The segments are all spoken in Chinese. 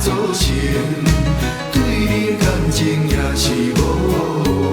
造成，对你感情也是无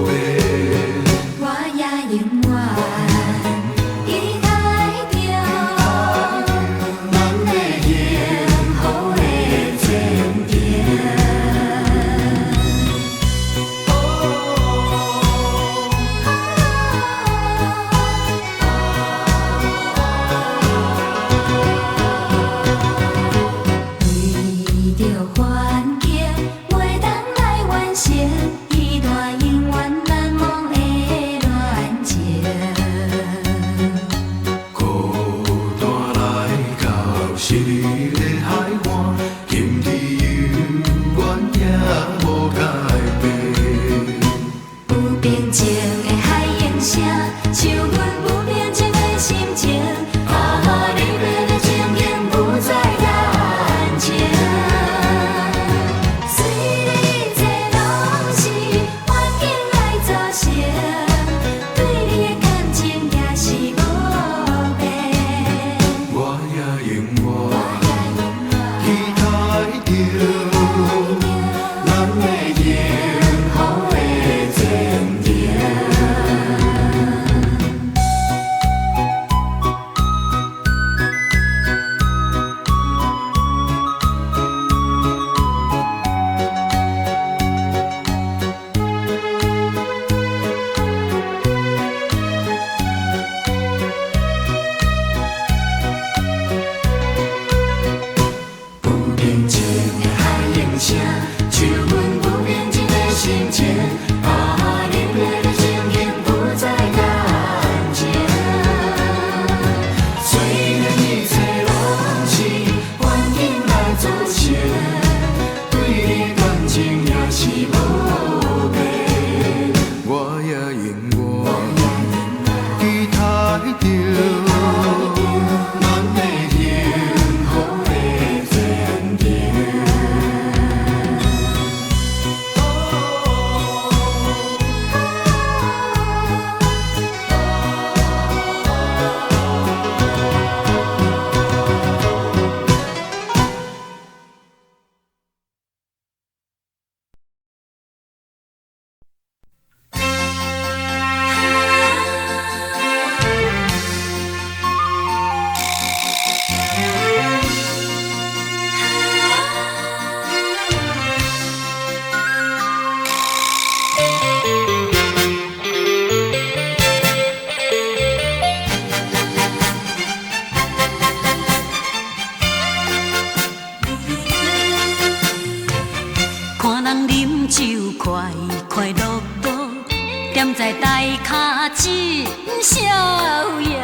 踮在台脚真逍遥。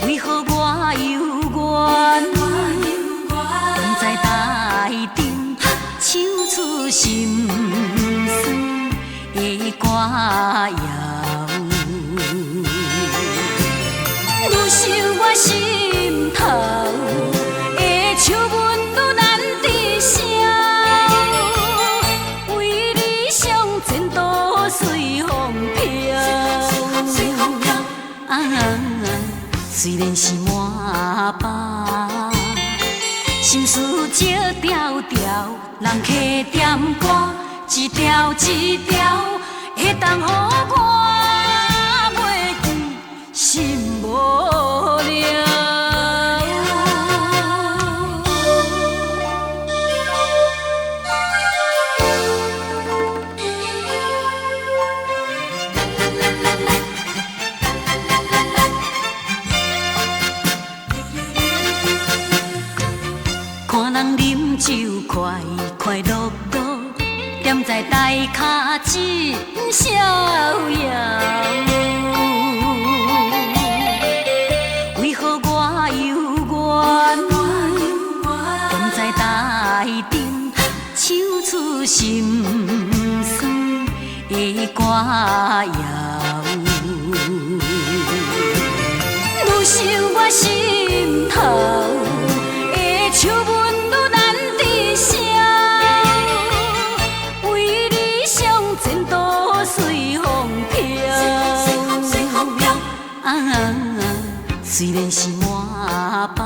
为何我犹原踮在台顶，唱出心酸的歌谣？愈想我心头的笑纹愈难抵消，为理想前途随风飘。虽然是满腹心事少条条，人客点歌一条一条，会当予我袂记心无聊。看人饮酒快快乐乐，踮在台脚真逍遥。为何我犹原踮在台顶，唱出心酸的歌谣？愈想我心头的笑纹愈难抵消，为理想前途随风飘。虽然是满腹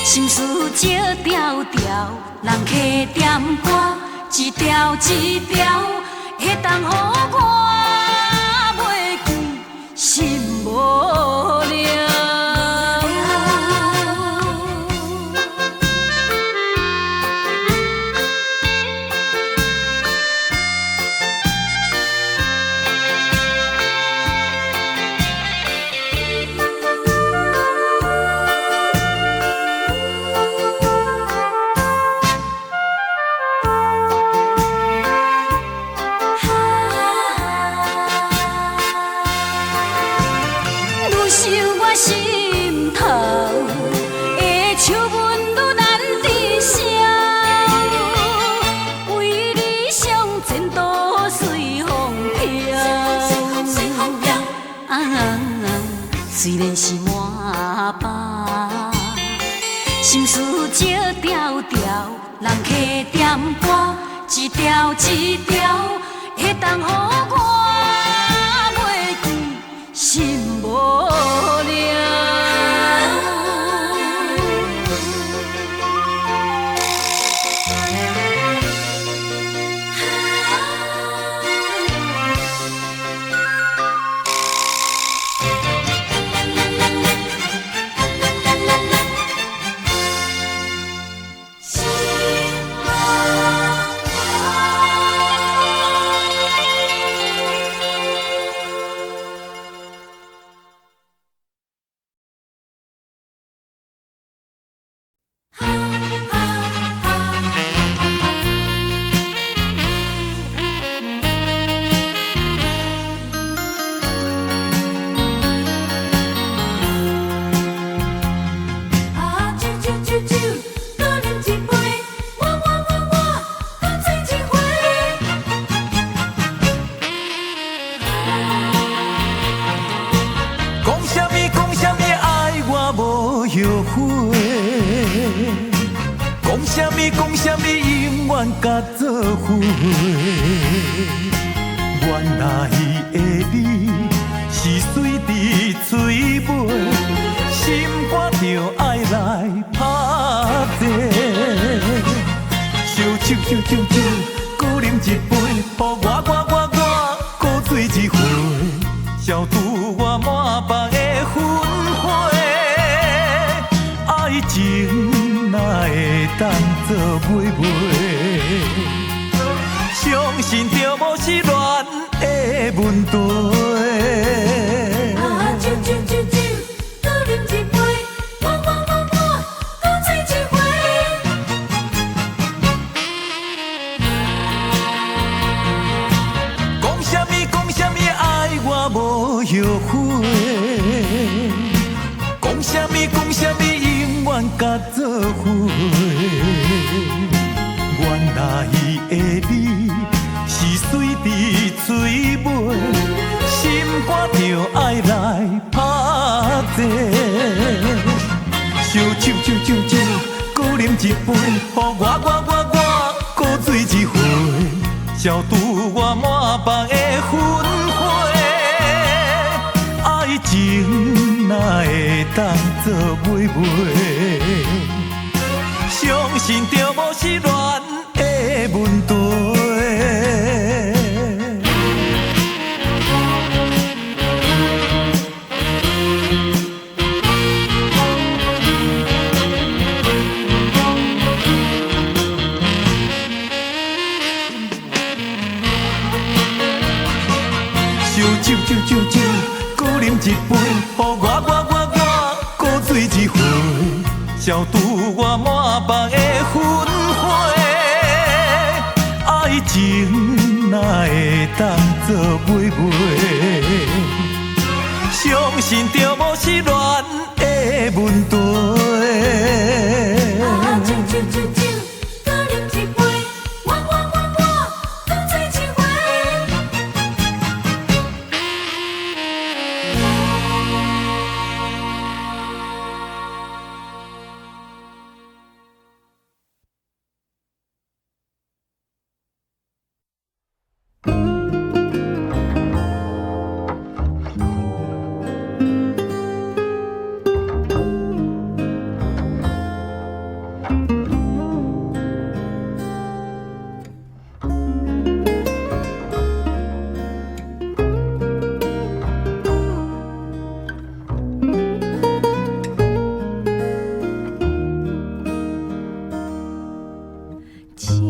心事少条条，人客点歌一条一条，会当予我袂记心无聊。心头的笑纹愈难抵消，为理想前途随风飘。虽然是满腹心事少条条，人客点歌一条一条，会当予我袂记心无聊。讲什么永远甲做伙，原来的你是水伫嘴尾，心肝就爱来拍者。烧酒，搁饮一杯，予我搁醉一回，消除我满腹的魂火。爱情哪会当作买卖？相信着无是恋的问题。酒，搁饮一杯，我，搁醉一回。花。讲什么讲什么，永远甲做伙。原来的你是水伫嘴尾，心肝就爱来拍者。烧酒酒酒酒，搁啉一杯，予我搁醉一回，消除我满腹的愤火。爱情哪会当做买卖？相信着无是恋的问题。酒酒酒酒，搁啉一杯，予我搁醉一回，消除我满腹的愤火。爱情哪会当做买卖？相信着无是恋的问题。酒酒酒酒，搁啉一杯，我搁醉一回。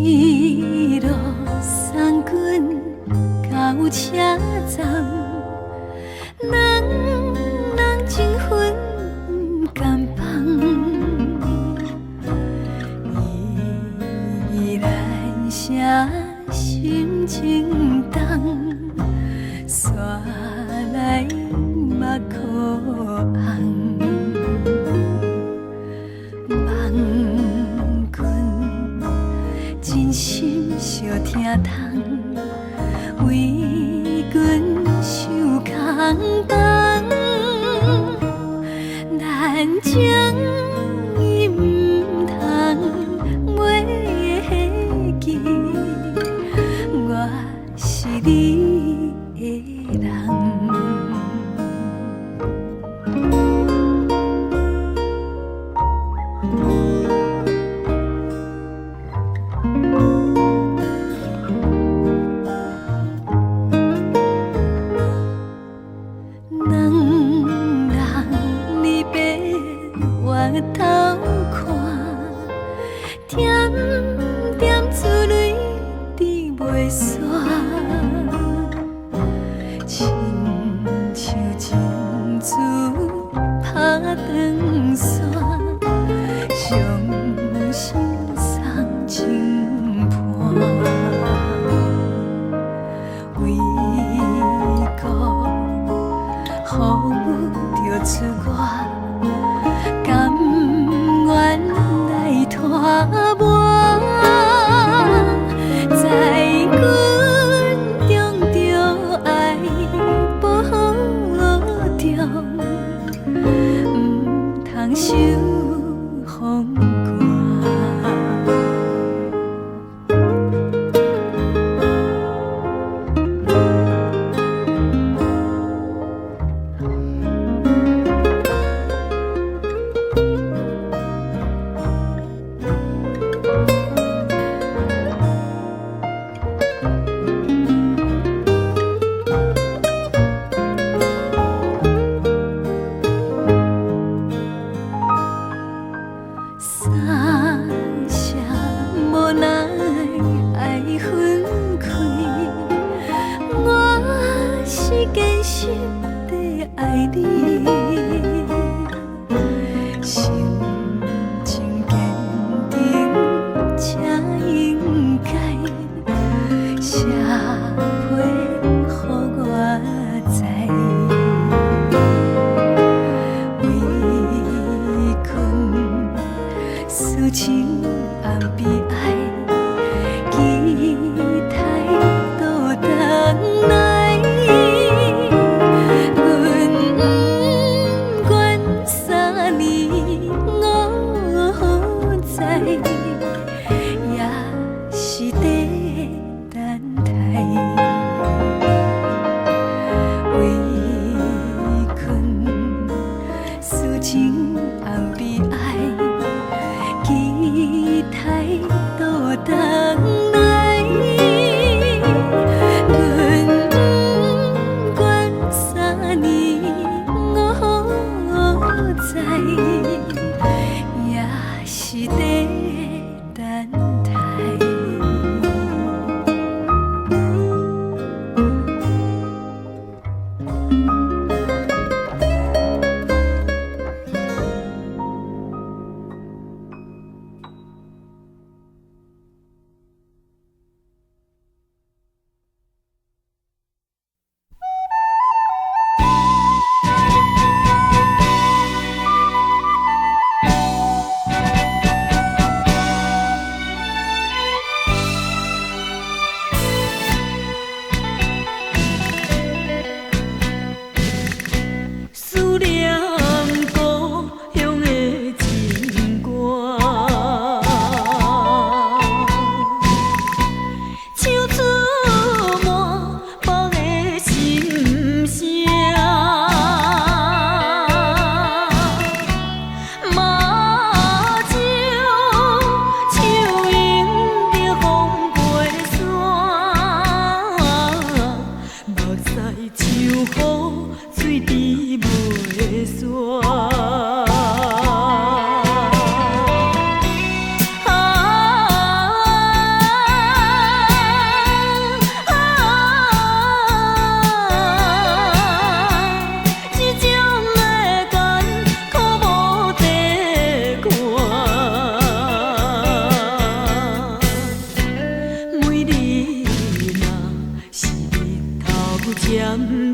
一路送阮到车站，人人情分不甘放，依然写心情重，煞来目眶红。真心相疼痛，为阮受空房，咱情伊毋通袂记，我是你的人。回头看，点点珠泪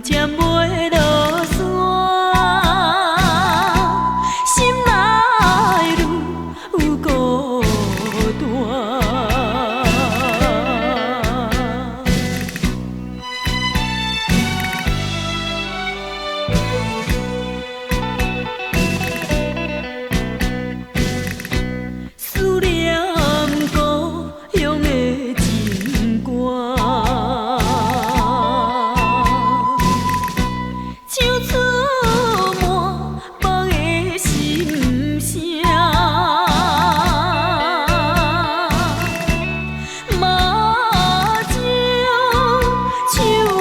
渐袂落山，心内愈有孤单。思念故乡的情歌，唱出满腹的心声。马上唱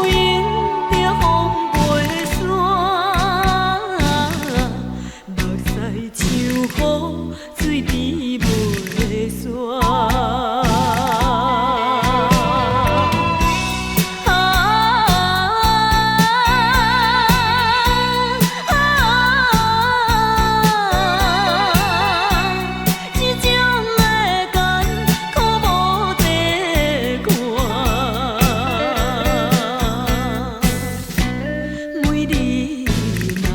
赢着风飞山，目屎像雨，水滴袂煞。这种的甘苦无地看，每日若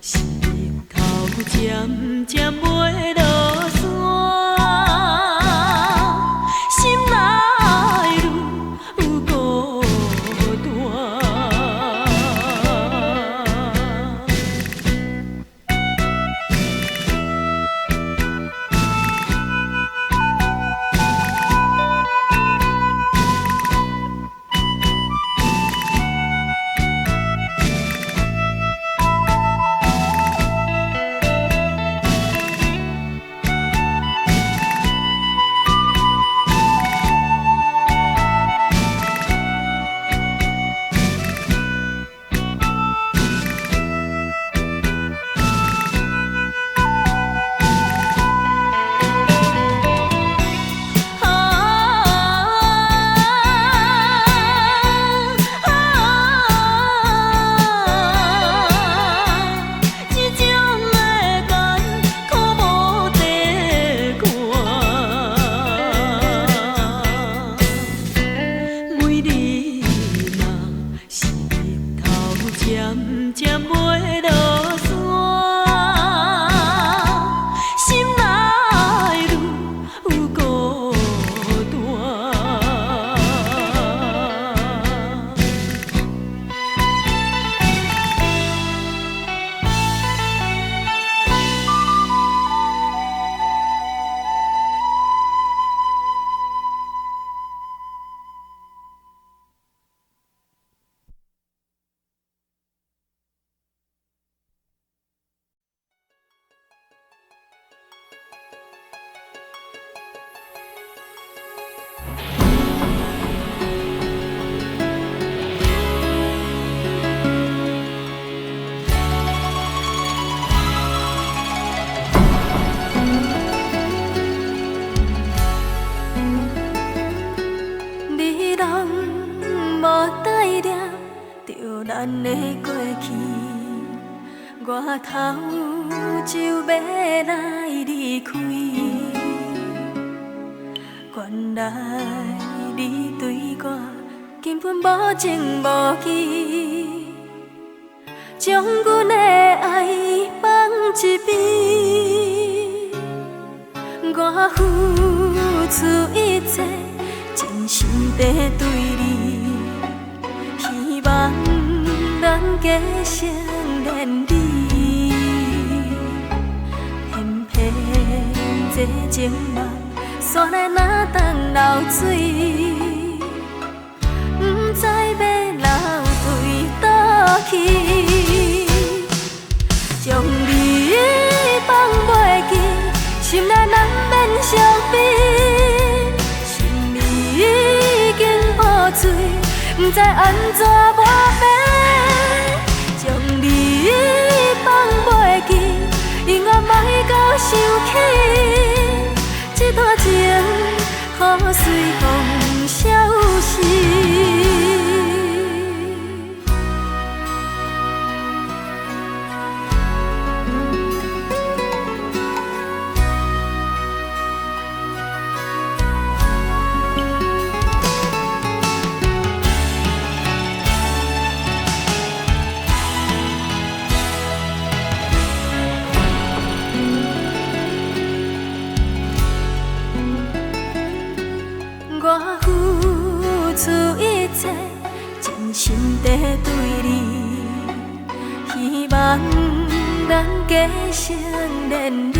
是日头渐渐袂落山，心内愈有孤单。这种的甘苦无地看，每日若是日头渐渐袂落山，心内愈有孤单。你人无带念着咱的过去，我头就要来离开。原来你对我根本无情无义，将阮的爱放一边。我付出一切，真心地对你，希望咱加成连理。偏偏这情梦，煞来哪当流水，不知要流对倒去。将你放袂记，心内难免伤悲。心里已经破碎，不知安怎抹平。将你放袂记，永远莫到想起。这段情，可随风消逝。付出一切，真心地对你，希望咱加成连理。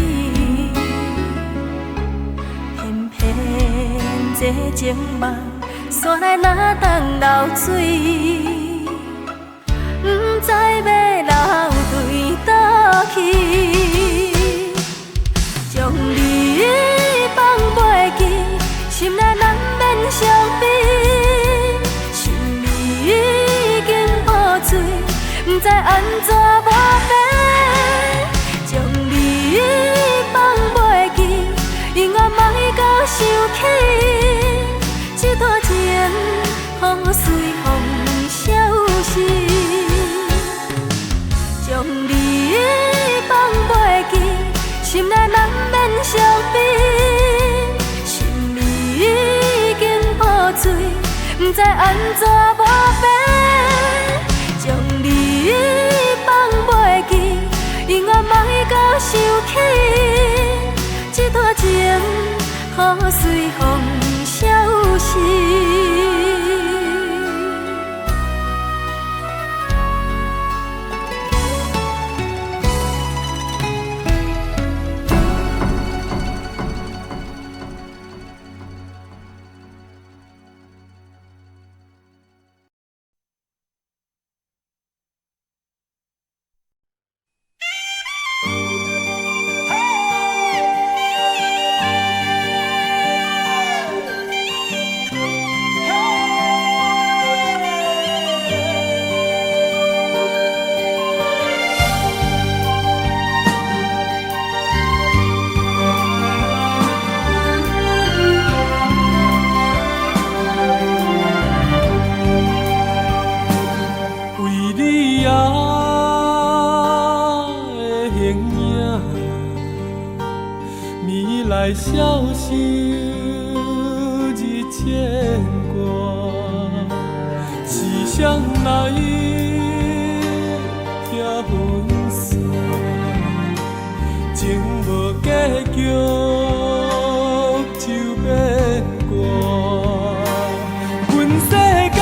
偏偏这情梦，煞来哪当流水？不知要流对倒去，将你放袂记，心内难免伤悲。心里已经破碎，不知安怎无变。将你放袂记，永远莫搁想起，这段情雨随风消失。将你放袂记，心内难免伤悲。心里已经破碎，不知安怎无变。将你放袂记，永远莫搁想起，这段情雨随风消失。消失日牵挂，是谁来听分散？情无结局就变卦，阮世间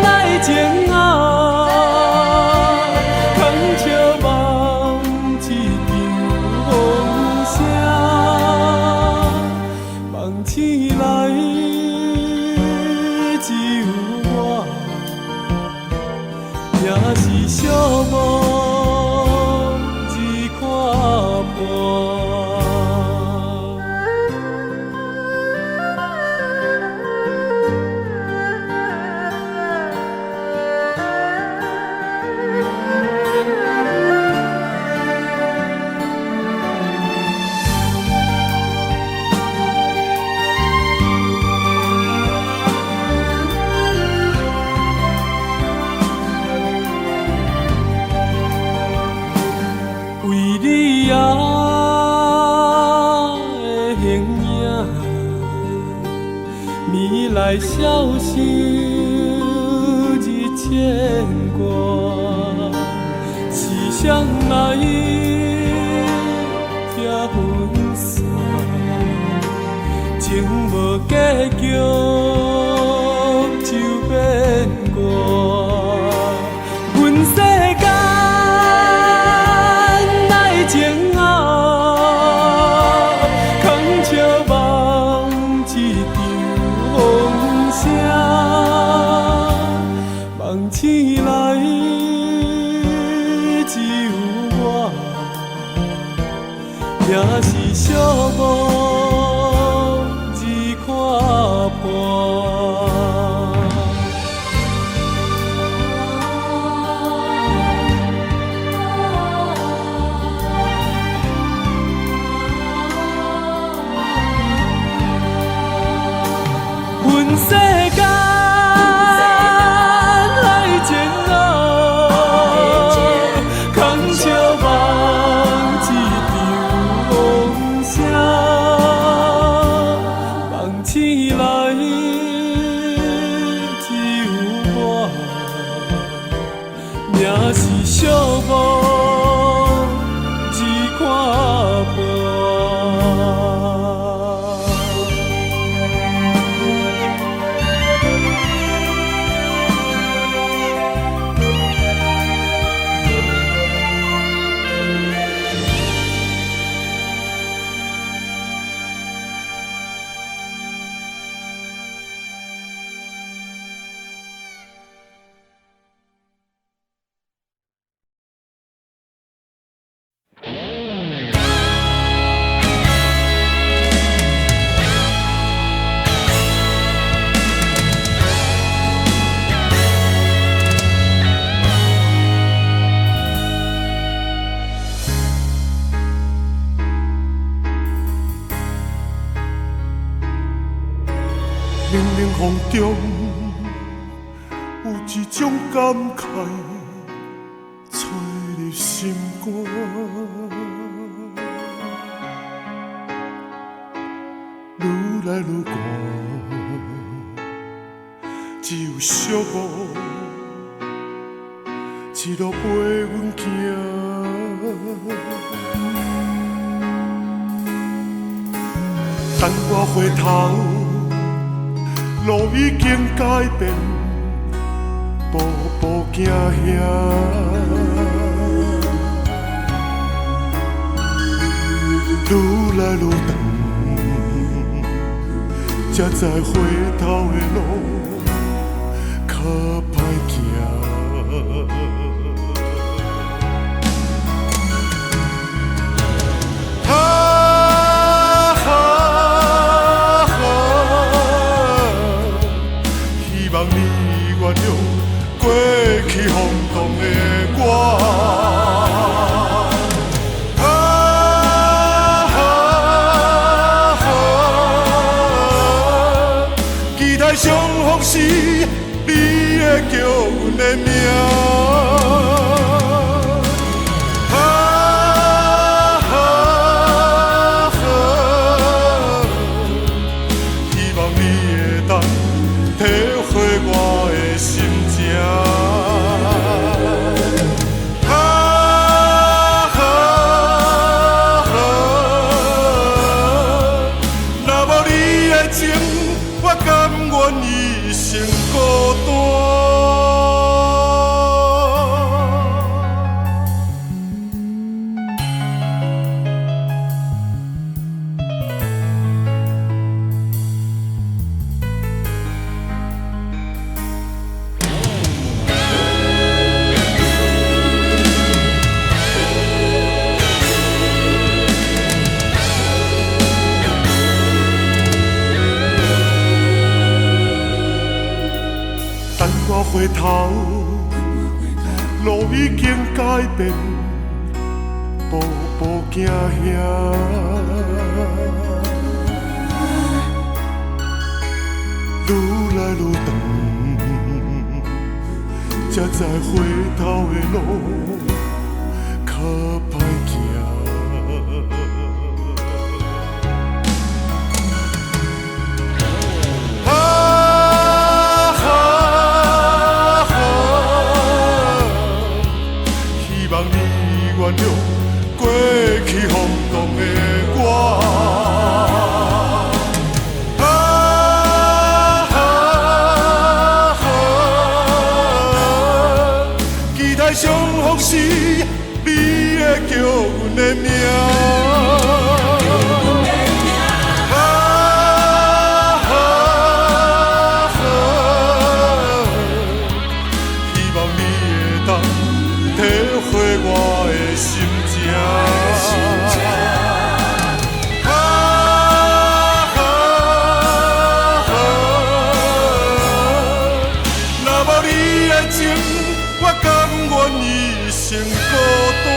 来情啊，空笑望一场风声，梦醒来只有我，也是寂寞。来消失日牵挂，是谁来听分散？情无结局就变卦，阮世间来情啊，空笑望一场风声，梦醒来只有我，也是寂寞一看破。阮世间来情啊，空笑望一场风声，梦醒来冷冷风中，有一种感慨吹入心肝。愈来愈寒，只有寂寞一路陪阮行。等我回头，路已经改变，步步行兄，愈来愈长，才知回头的路较歹行。过去轰动的我，期待相逢时，你会叫阮的名。希望你会当体会我的心情。我甘愿一生孤单。我回头，路已经改变，步步行兄，愈来愈长，才知回头的路较歹行。原谅过去轰动的我，期待相逢时，你会叫阮的名。我甘愿一生孤单。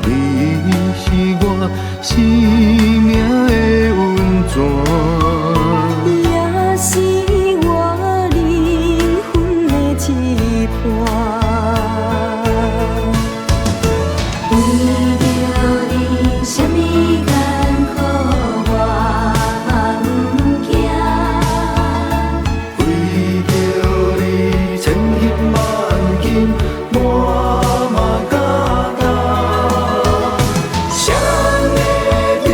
你是我生命的温泉，也是我灵魂的一半。为着你，什么艰苦我嘛不惊。为着你千辛万苦我嘛敢担。谁会期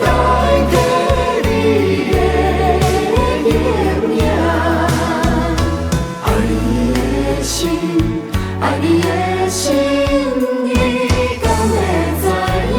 待过你的形影？爱你的心，爱你的心，你敢会知影？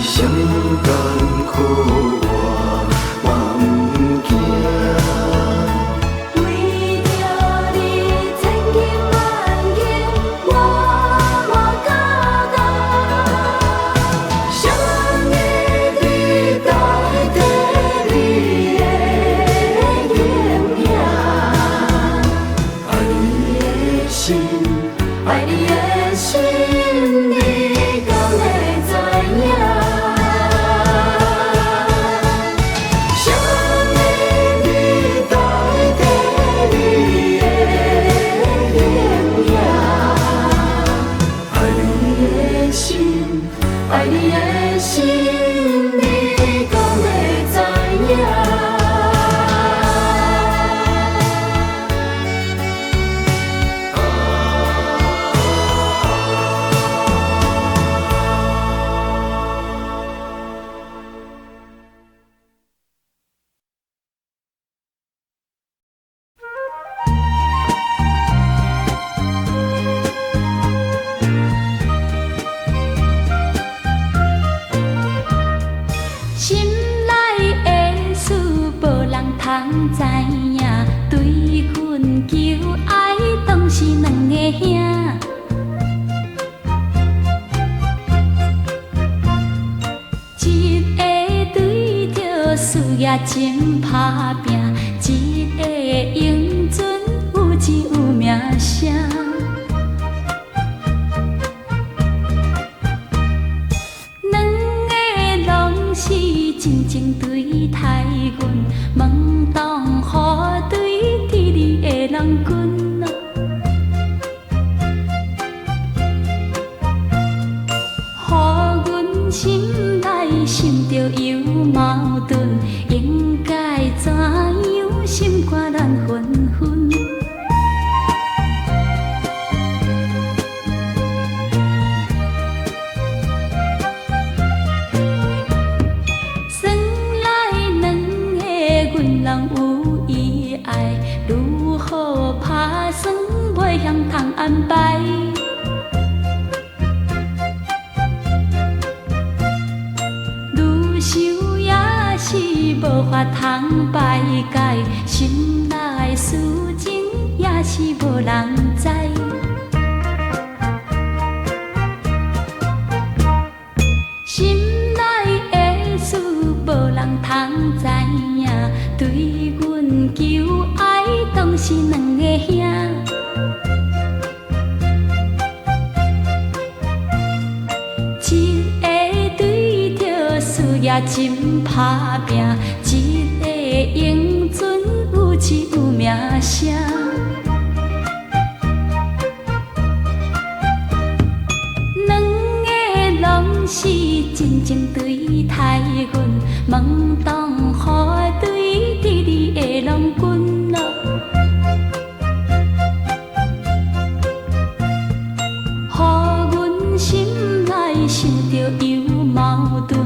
什么艰苦我嘛不惊，为着你千辛万苦我嘛敢担。谁会期待过你的形影？爱你的心，爱你的心，你敢会知影？爱你的心，你敢会知影？心内的事无人通知影，对阮求爱当是两个兄。一个对着事业真打拼，一个英俊有钱有名声。是真情对待阮，问当予对天理的人君啊，予阮心内心着有矛盾，应该怎样心肝难分分？人有意爱，如何打算袂晓通安排？愈想也是无法通排解，心内事情也是无人知。心内的事无人通知影，对阮求爱当是两个兄。一个对着事业真打拼，一个英俊有钱有名声。两个拢是真情对待阮，问当予对天理的人君啊，予阮心内想着有矛盾，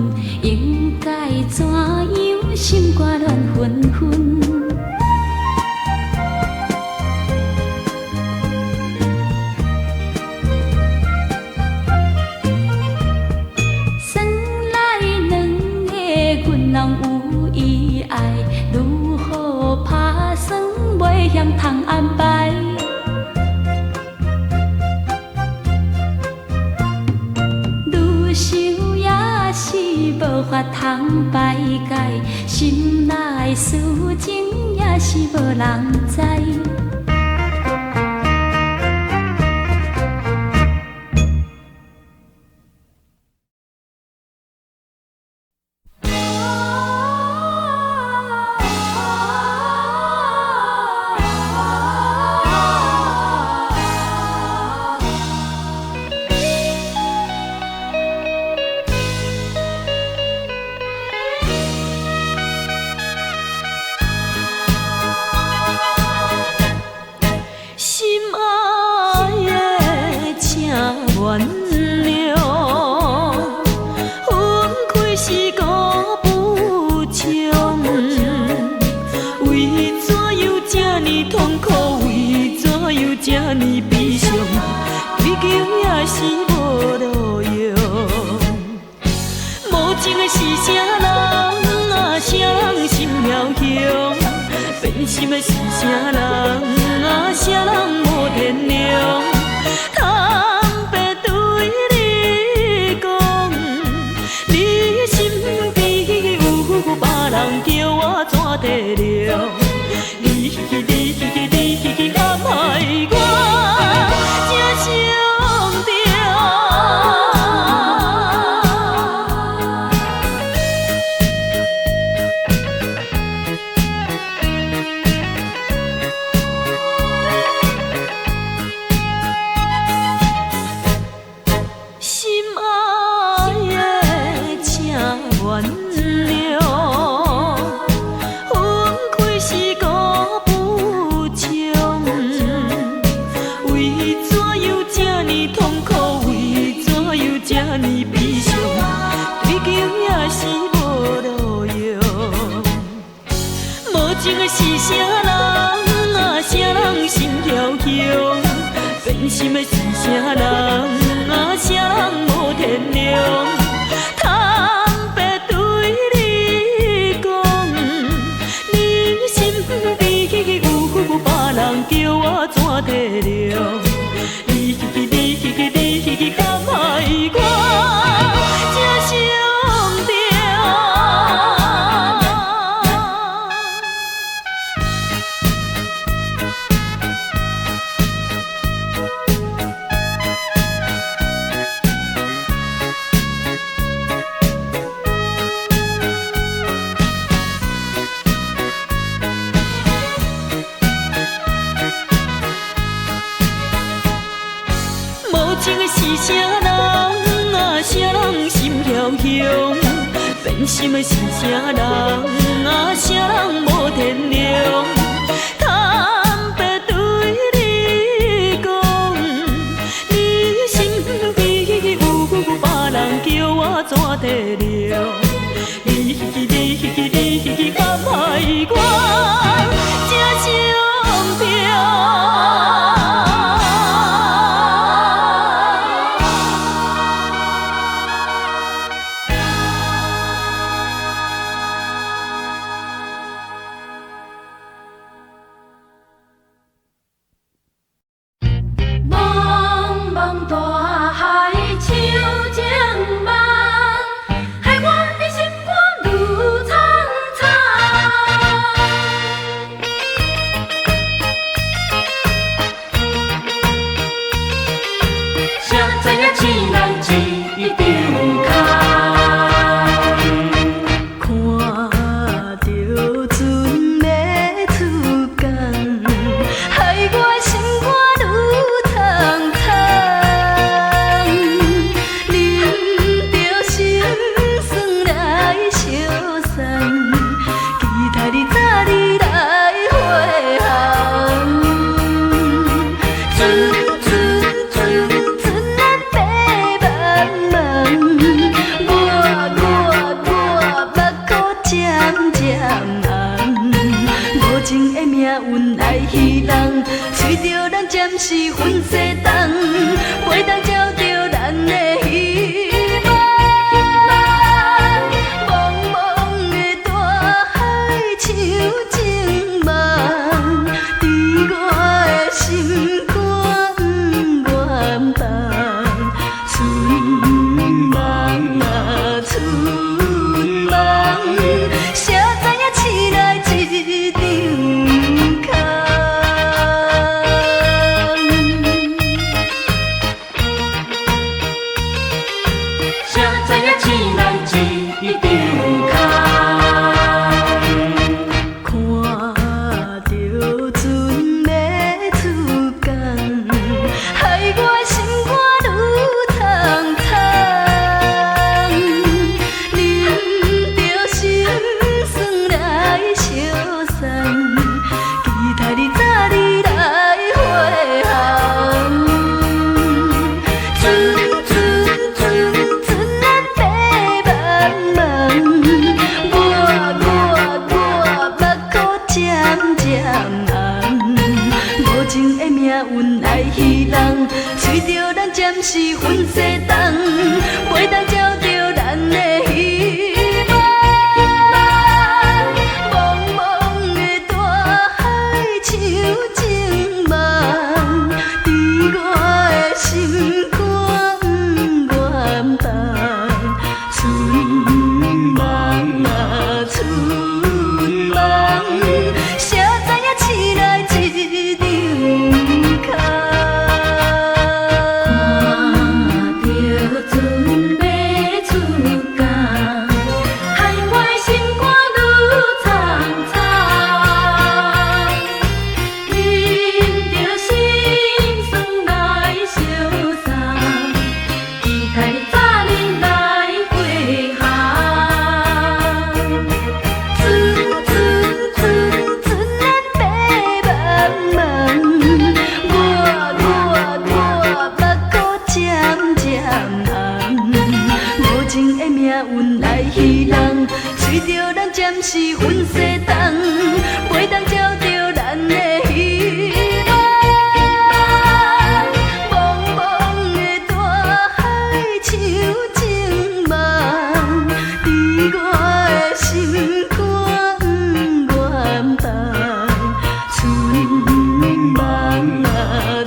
应该怎样心肝乱纷纷？险通安排。愈想也是无法通排解，心内事情也是无人知。是粉西东，袂当照着咱的希望。茫茫的大海像情梦，暂时分西东，袂当照着咱的希望。茫茫的大海像情梦，伫我的心肝愿放。春梦啊，春梦，谁知影醒来一场空。看着船要出港，害我的心肝愈苍苍。饮着心酸来相送，期待早日来回航。春春春春的白茫茫，我目眶渐渐红，无情的命运来戏弄，随着咱暂时分西东，袂当照着咱的希望。茫茫的大海像情梦，伫我的心肝愿放。春梦啊，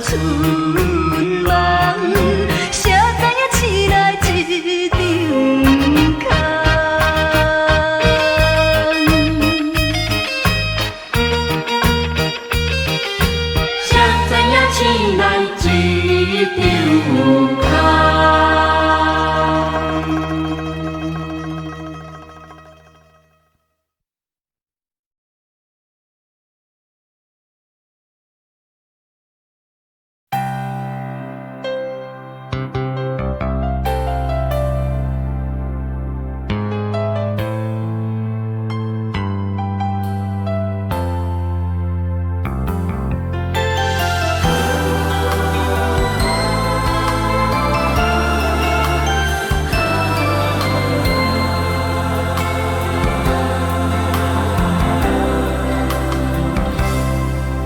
春梦，谁知影醒来一场空。谁知影醒来一场空。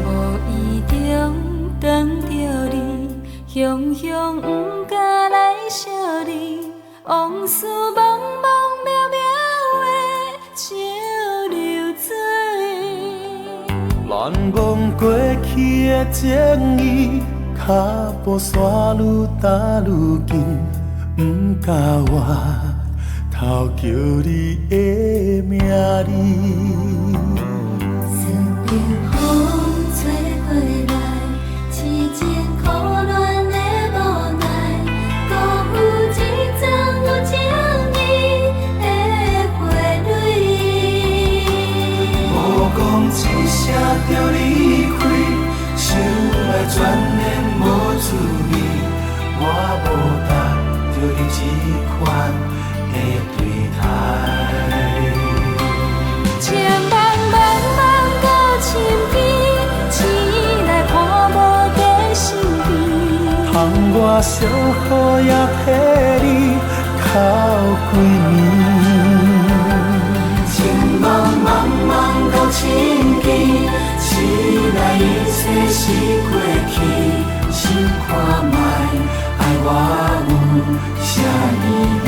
无意中等着你，雄雄不敢来惜你，往事茫茫渺渺的笑流水。难忘过去的情谊，脚步山愈踏愈近，不甲我头叫你的名字。思念风吹过来，痴情苦恋的无奈，辜负一场有情义的花蕊。无讲一声就离开，想来全然无滋味。我无值着你这款的对待。情茫茫茫到深边，醒来看无在身边。通我小雨也替你哭几暝。情茫茫茫到深更，醒来一切是过去。想看卖，爱我有啥意义？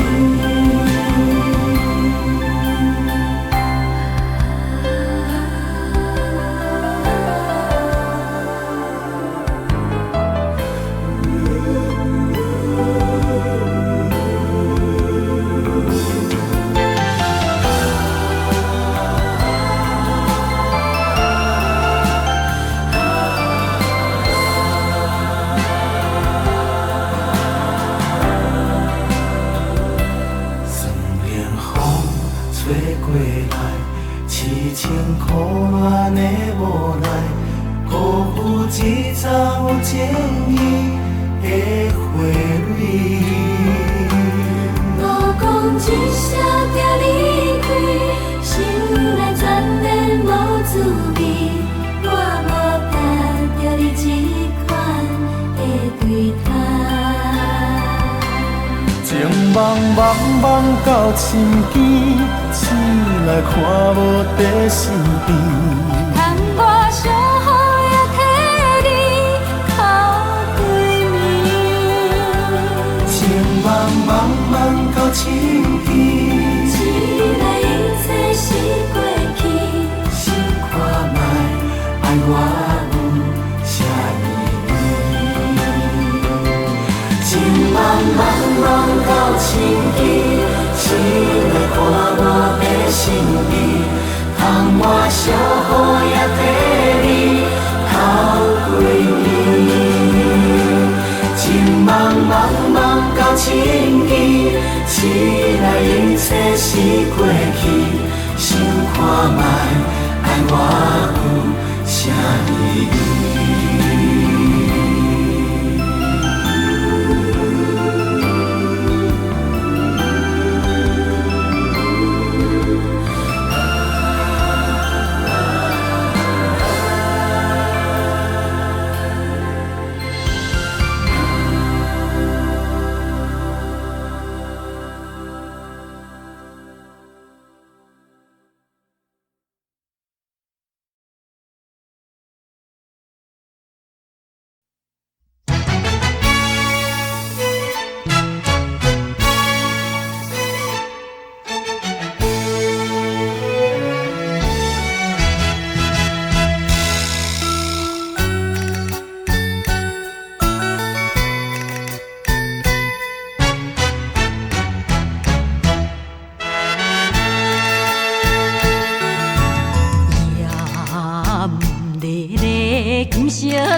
过来，痴情苦恋的无奈，辜负一场有情义的花蕊。无讲一声就离开，心内全然无滋味。我无值着你这款的对待。情茫茫茫到深更。醒来看无在身边，通我小雨也替你哭对面。茫茫到千机，醒来看我的心意，窗外小雨也替你哭几年。情茫茫到千机，醒来一切是过去，想看卖爱我有啥意义？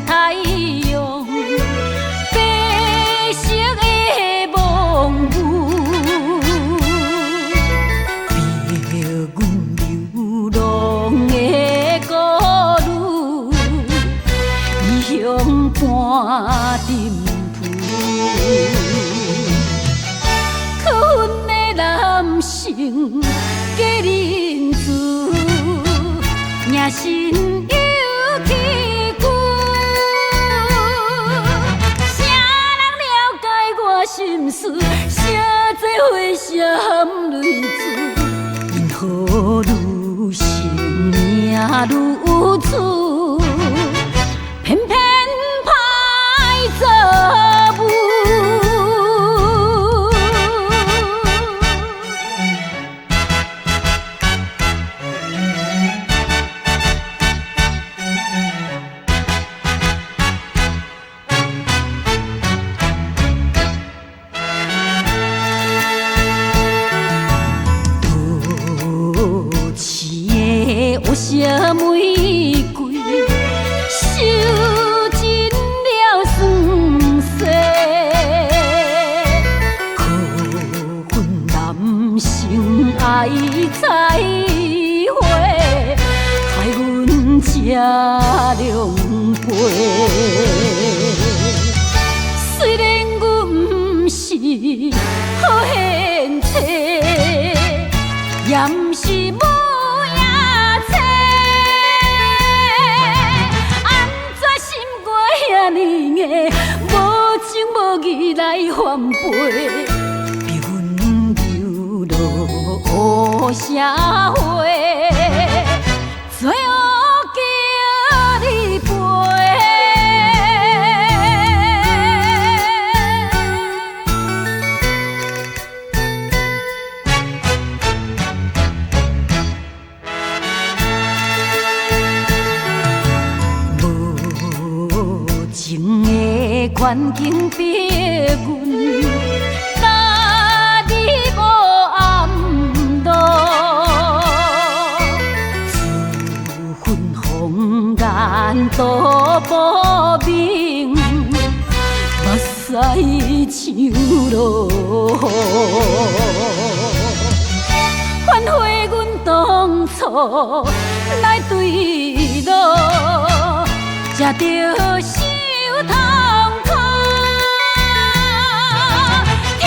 太阳，白色的梦雾，别阮流浪的故路，异乡伴沉浮，可恨的男性假仁慈，野心。心事，写做花写含泪珠，因何愈生命愈苦，偏偏歹做母。有些玫瑰收尽了酸涩，可恨男性爱栽花，害阮吃凉杯。虽然阮不是好贤妻，也不是母。无情无义来反背，逼阮流落黑社会，最后叫你陪。情的环境逼阮，哪里无暗路？自焚红颜都不明，目屎像落雨。反悔阮当初来对路，才着。痛苦，跳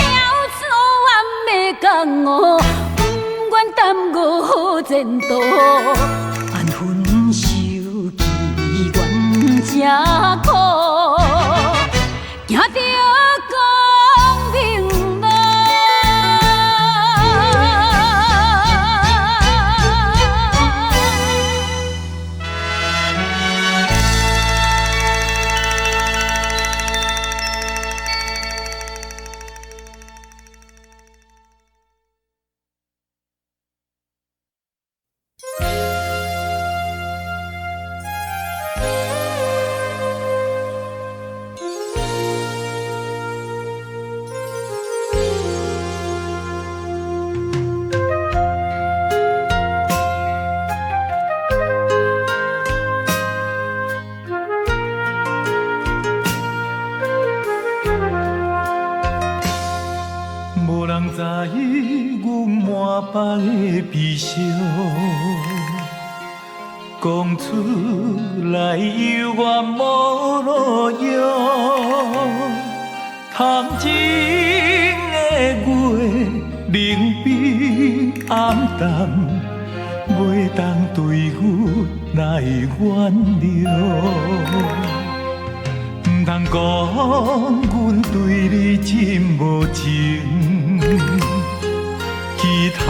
出黑暗的江湖，不愿耽误前途。安分守己，愿吃苦，行着光明路。巴的悲伤，讲出来犹原无路用。谈情的月，冷冰暗淡，袂当对阮来原谅。唔通讲阮对你真无情，期待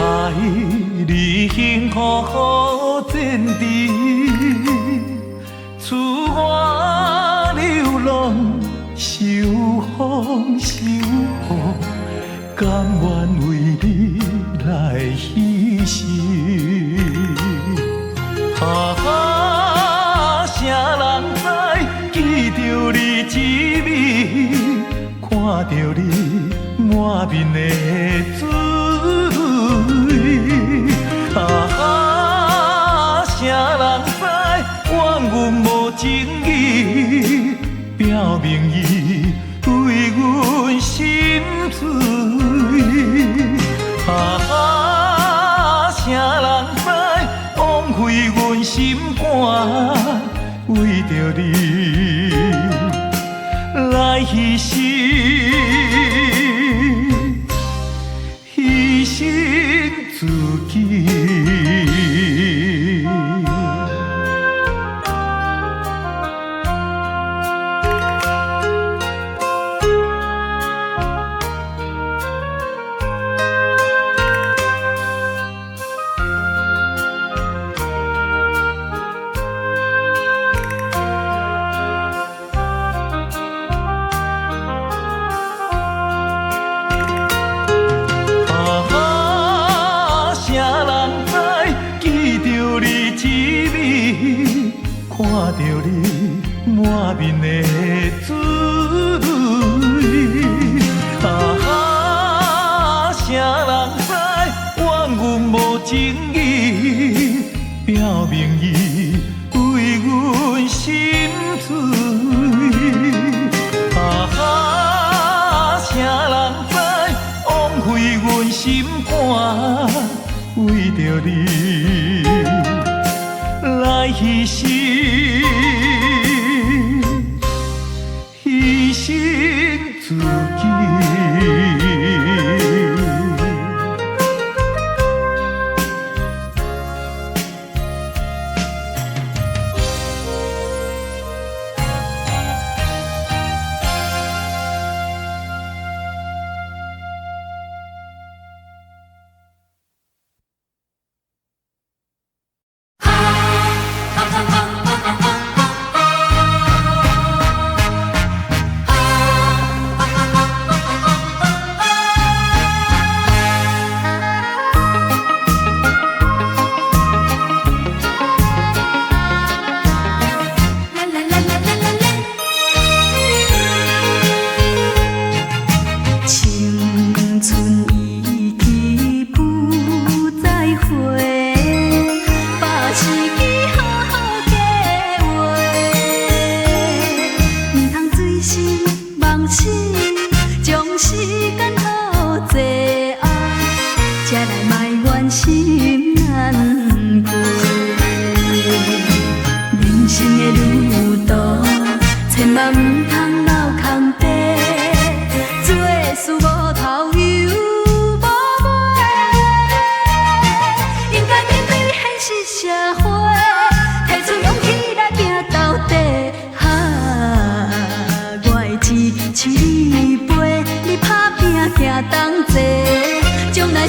你幸福好前程，赐我流浪受风受雨，甘愿为你来牺牲。啥人知记着你滋味，看着你满面的滋味。啥人知怨阮无情义，表明伊为阮心碎。啥人知枉费阮心肝，为着你来牺牲，牺牲自己。看着你满面的滋味，啥人知怨阮无情义，表明伊为阮心碎。啥人知枉费阮心肝，为着你来牺牲，牺牲自己。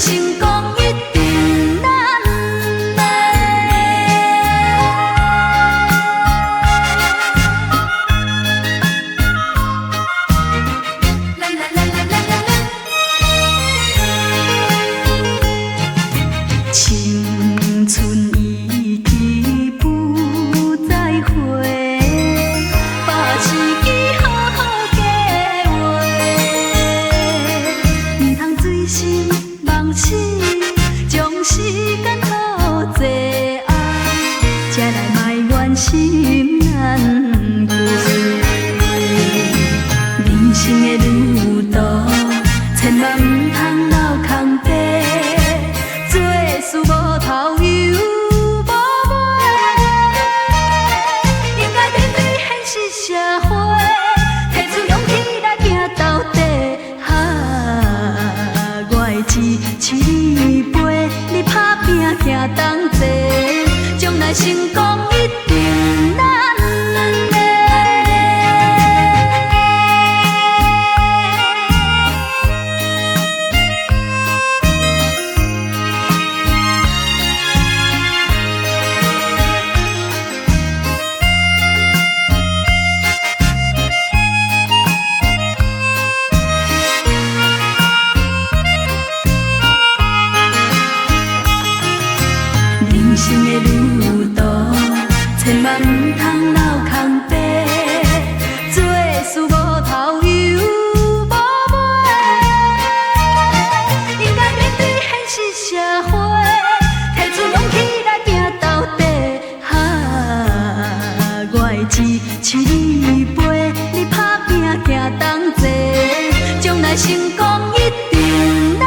成功一定难买。啦啦啦啦啦啦啦，青春已去不再回，把自己好好计划，唔通醉心。放弃。成功一定咱的。人生的旅途，千万唔通留空白，做事无头又无尾，应该面对现实社会，提出勇气来拼到底。我会支持你陪，你打拼行同齐，将来成功一定咱。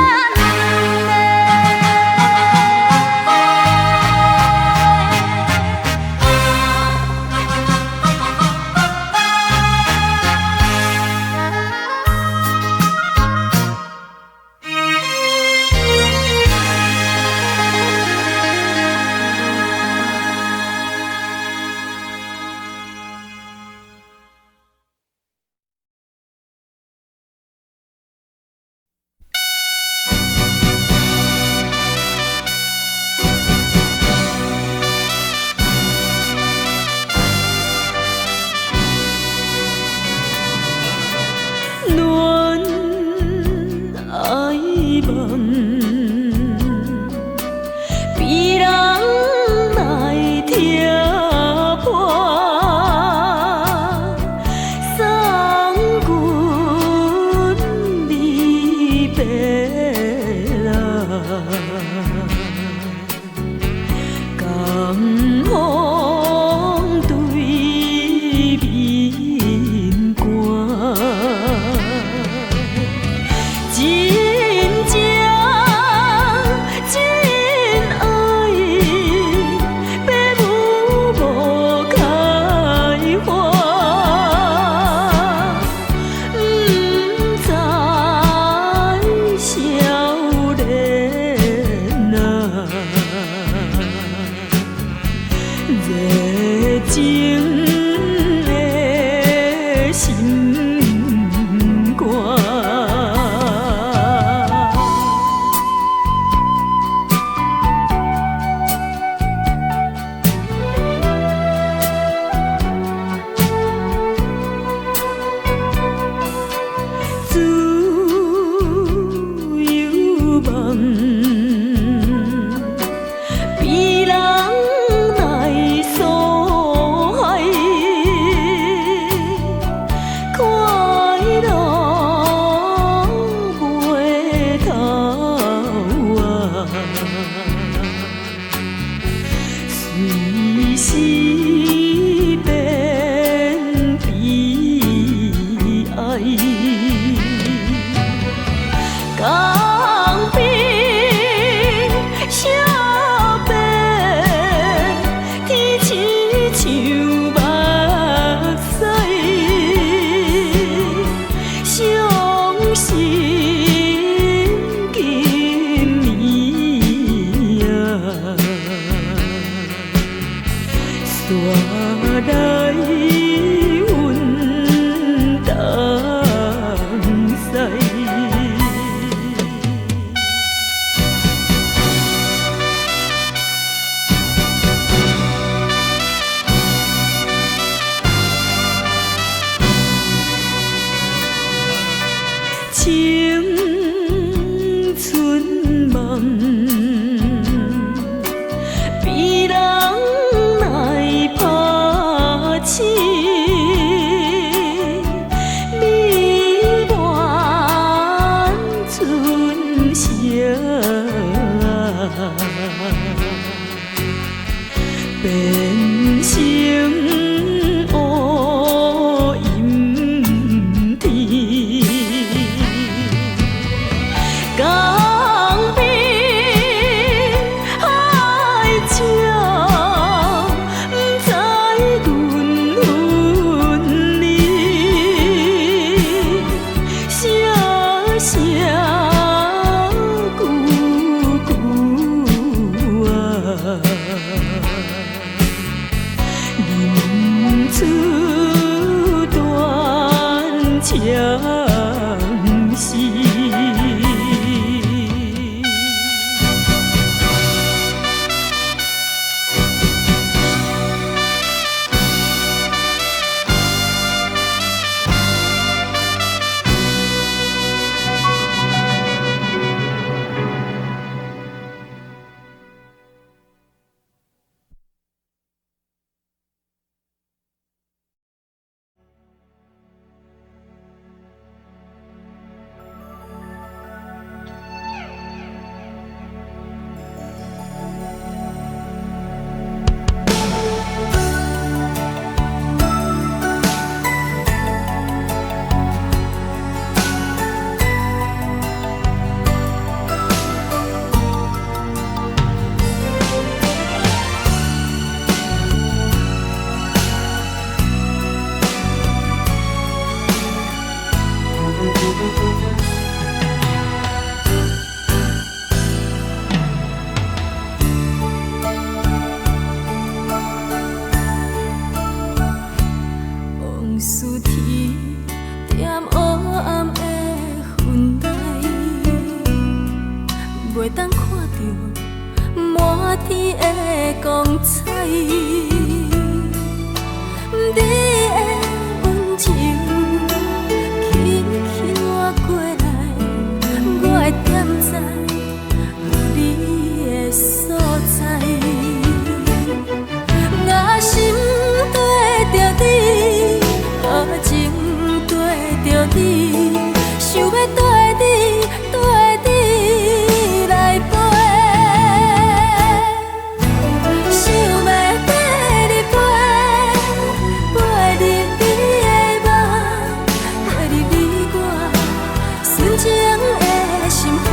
思天踮黑暗的云内，袂当看到满天的光彩。你的温情轻轻划过来，我会点在你的所在。我心对着你，情对着你，想要对你来飞，想要跟你飞，飞入你的梦，飞入你我纯情的心海。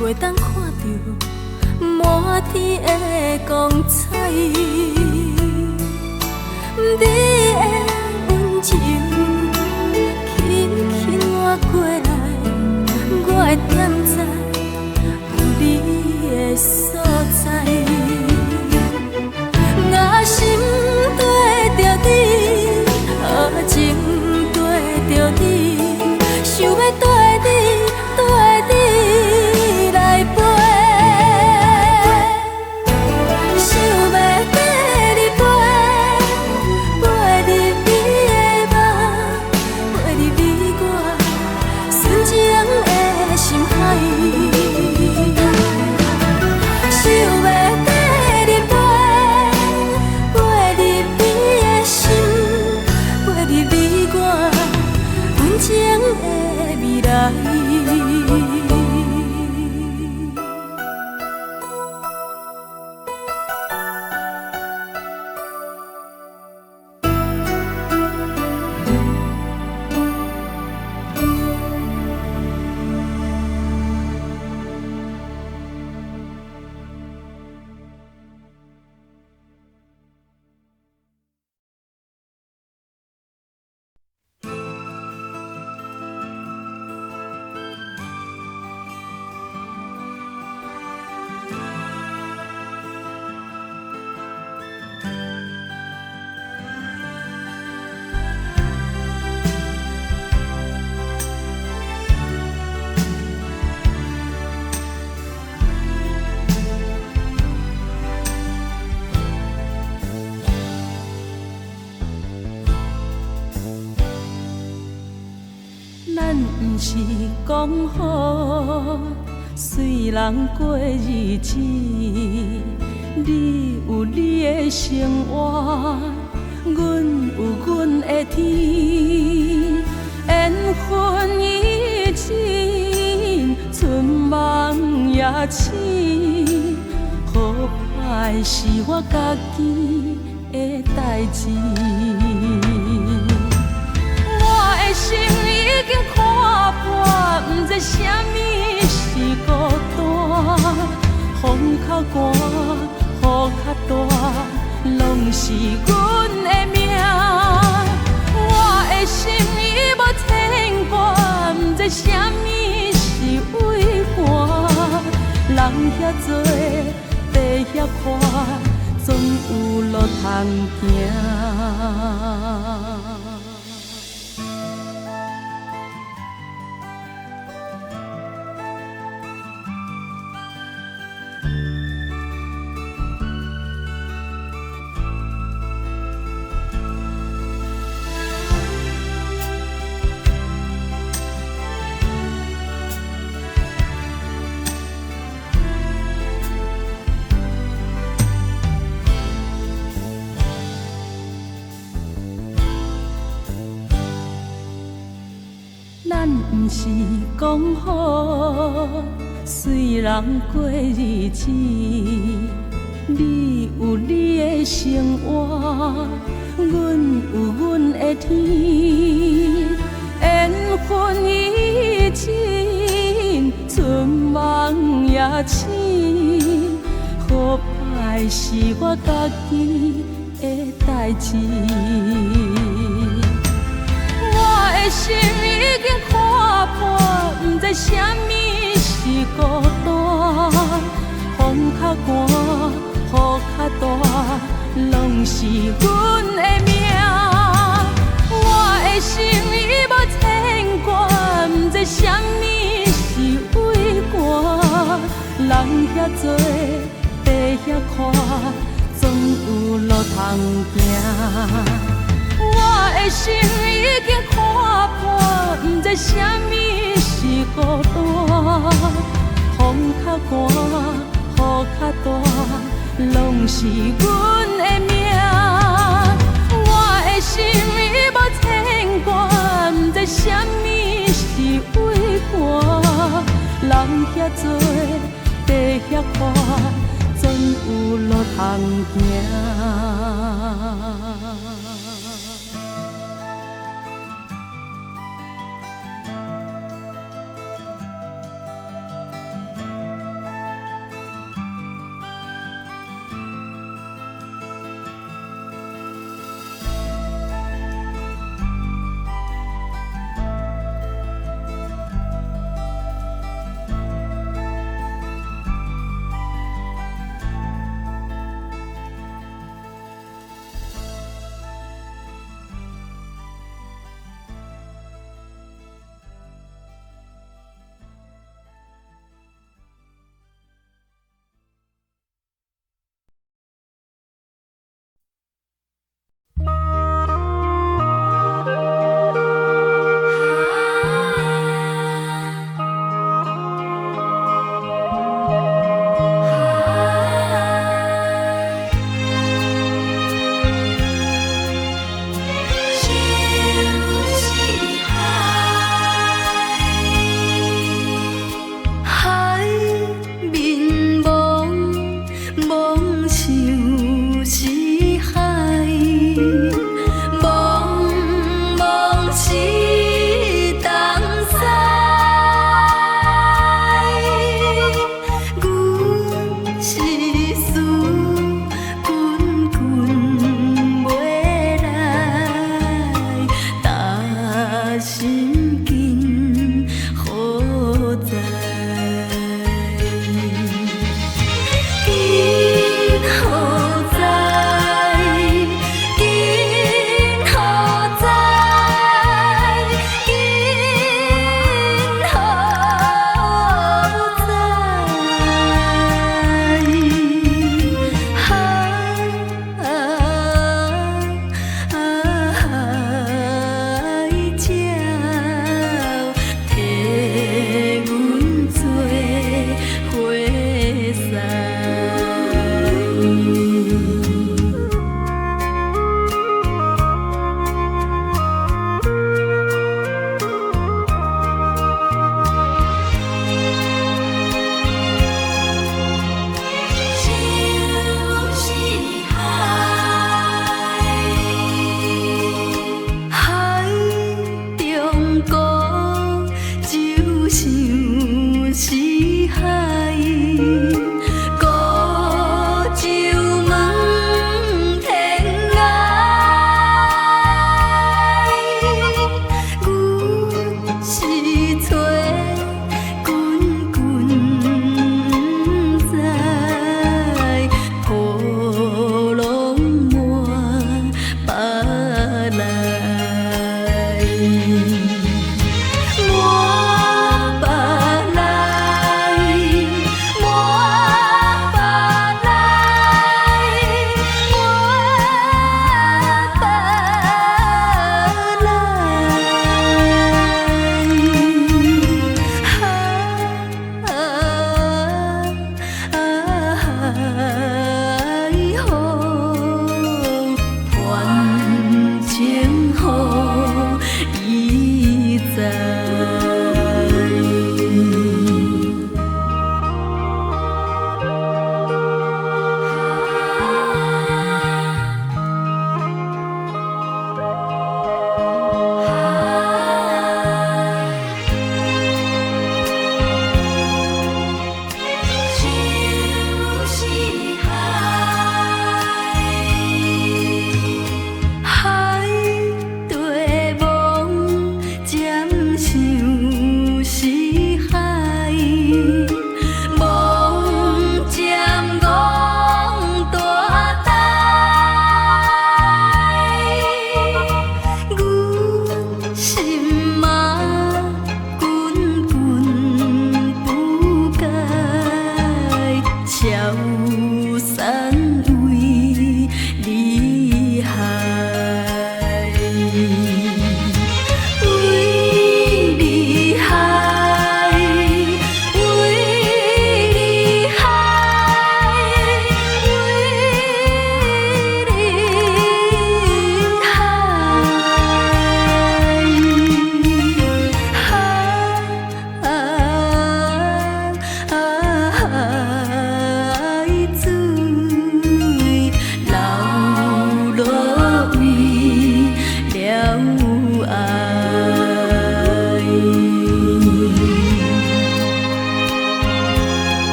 袂当看到满天的光彩，你的温情轻轻划过来，我会点在你的所在。我心对着你，情对着你，想要对你来飞，想要跟你飞，飞入你的梦，飞入你我纯情的心海。想要跟你飞，飞入你的心，飞入你我温情的未来。咱不是讲好随人过日子，你有你的生活，阮有阮的天，缘分已尽，春梦也醒，好歹是我家己的代志。我的心已经看破，不知什么是孤单。风较寒，雨较大，拢是阮的命。我的心已无牵挂，不知什么是畏寒。人遐多，地遐宽，总有路通行。拢是讲好，随人过日子。你有你的生活，阮有阮的天。缘分已尽，春梦也醒。好歹是我家己的代志。我的心已经看破，不知啥物是孤单。风较寒，雨较大，拢是阮的命。我的心已无牵挂，不知啥物是为寒。人遐多，地遐宽，总有路通行。我的心已经看破，不知啥物是孤单。风较寒，雨较大，拢是阮的命。我的心已无牵挂，不知啥物是为寒。人遐多，地遐宽，总有路通行。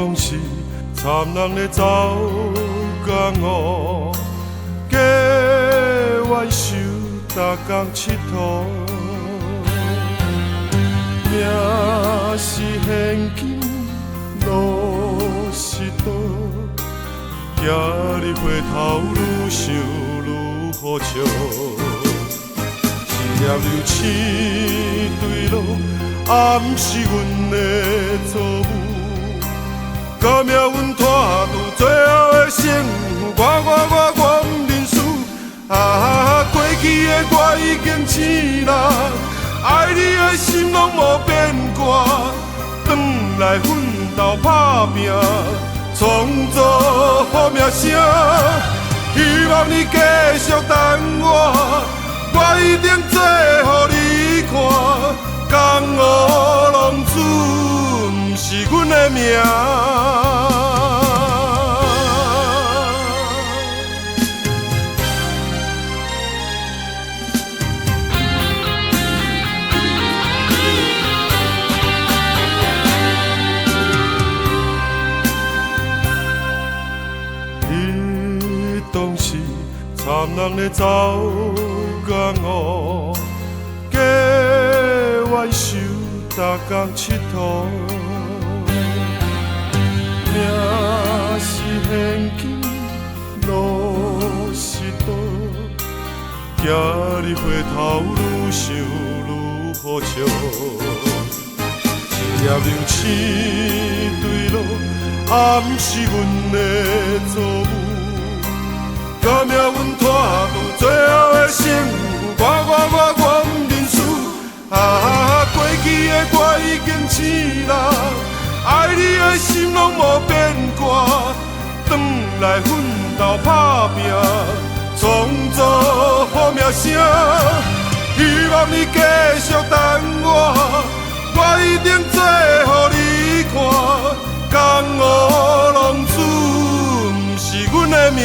当时参人咧走江湖，加冤仇，逐工佚佗。命是现金，路是刀，今日回头愈想愈好笑。一粒流星坠落，也毋是阮的错误。甲命运拖住最后的胜负，我毋认输。过去的我已经醒啦。爱你的心拢无变卦，转来奋斗打拼，创造好名声。希望你继续等我一定做予你看。江湖浪子毋是阮的命。参人咧走江湖，加冤仇，逐工佚佗。命是现金，路是刀，今日回头愈想愈好笑。一粒流星坠落，也毋是阮的错误。甲命运拖住最后的胜负，我毋认输。过去的我已经醒啦，爱你的心拢无变卦，转来奋斗打拼，创造好名声。希望你继续等我一定做予你看。江湖浪子毋是阮的命。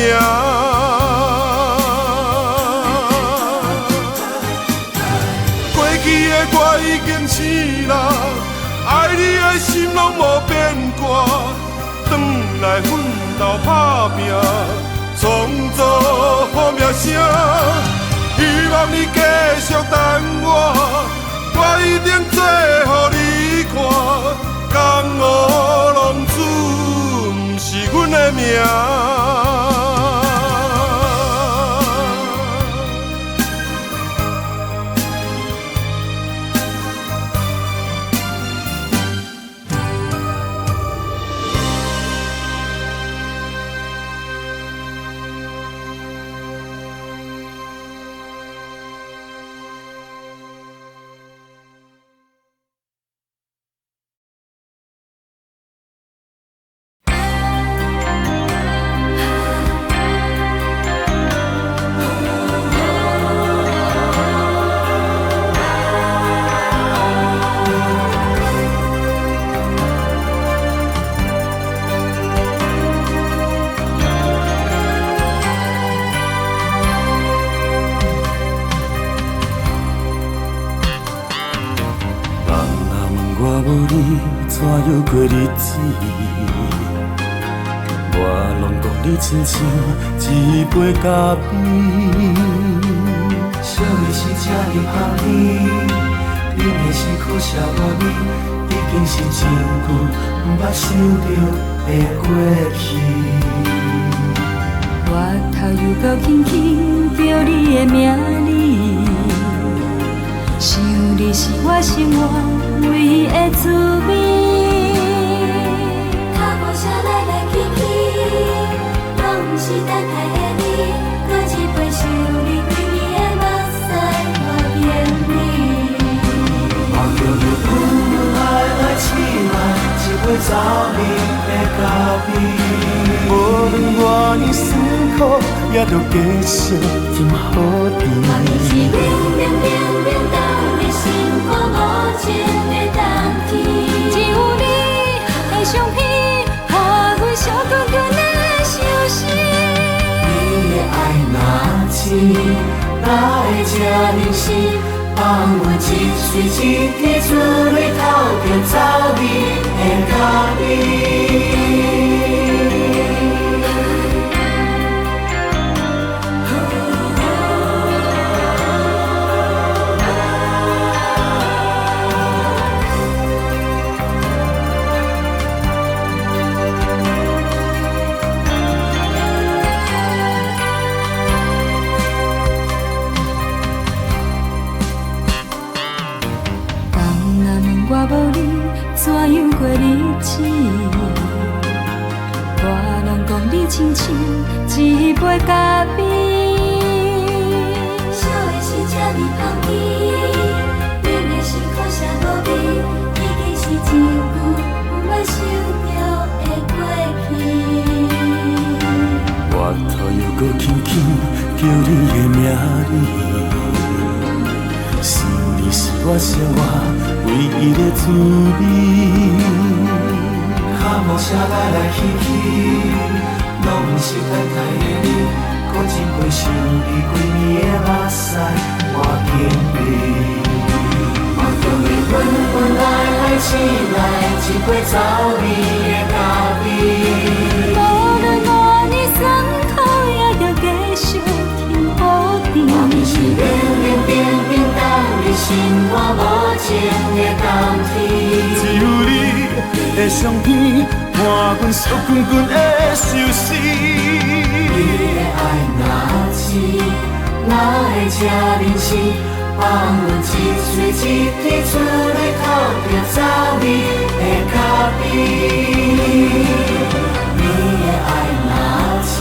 我已经醒啦，爱你的心拢无变卦，转来奋斗打拼，创造好名声。希望你继续等我一定做予你看。江湖浪子毋是阮的命。怎样过日子？我拢讲你亲像一杯咖啡。小的是这呢香甜，冷的是苦涩无味，已经是真久毋捌想着会过去。我头又到轻轻叫你的名字，想你是我生活唯一的滋味。车来来去去，拢毋是等待的你，搁一杯想你对面的目屎我变你。望着你爱醒来，一杯走面的咖啡。无论外呢辛苦，也着继续甜好甜。望你是冷冷冷冷冻的心肝无情的冬天，只有你的相片。小短短的相思，你的爱若深，哪会这忍心？放阮一嘴一滴珠泪透着走面的咖啡。你亲像一杯咖啡。烧的是这呢香气，冷的是苦涩无味，已经是一句不愿想着的过去。我头又搁轻轻叫你的名字，是你是我生活唯一的滋味。卡无声来去去，拢不是等待的你，搁一杯想你几年的目屎我经历。我中意滚滚来醒来，一杯走味的咖啡。无论多年酸苦，也要继续挺好甜。我们是冷冷冰冰等你心肝无情的冬天。只有你的相片，伴阮烧滚滚的相思。你的爱若是，哪会这任性？放阮一嘴一滴出来，透着走味的咖啡。你的爱若是，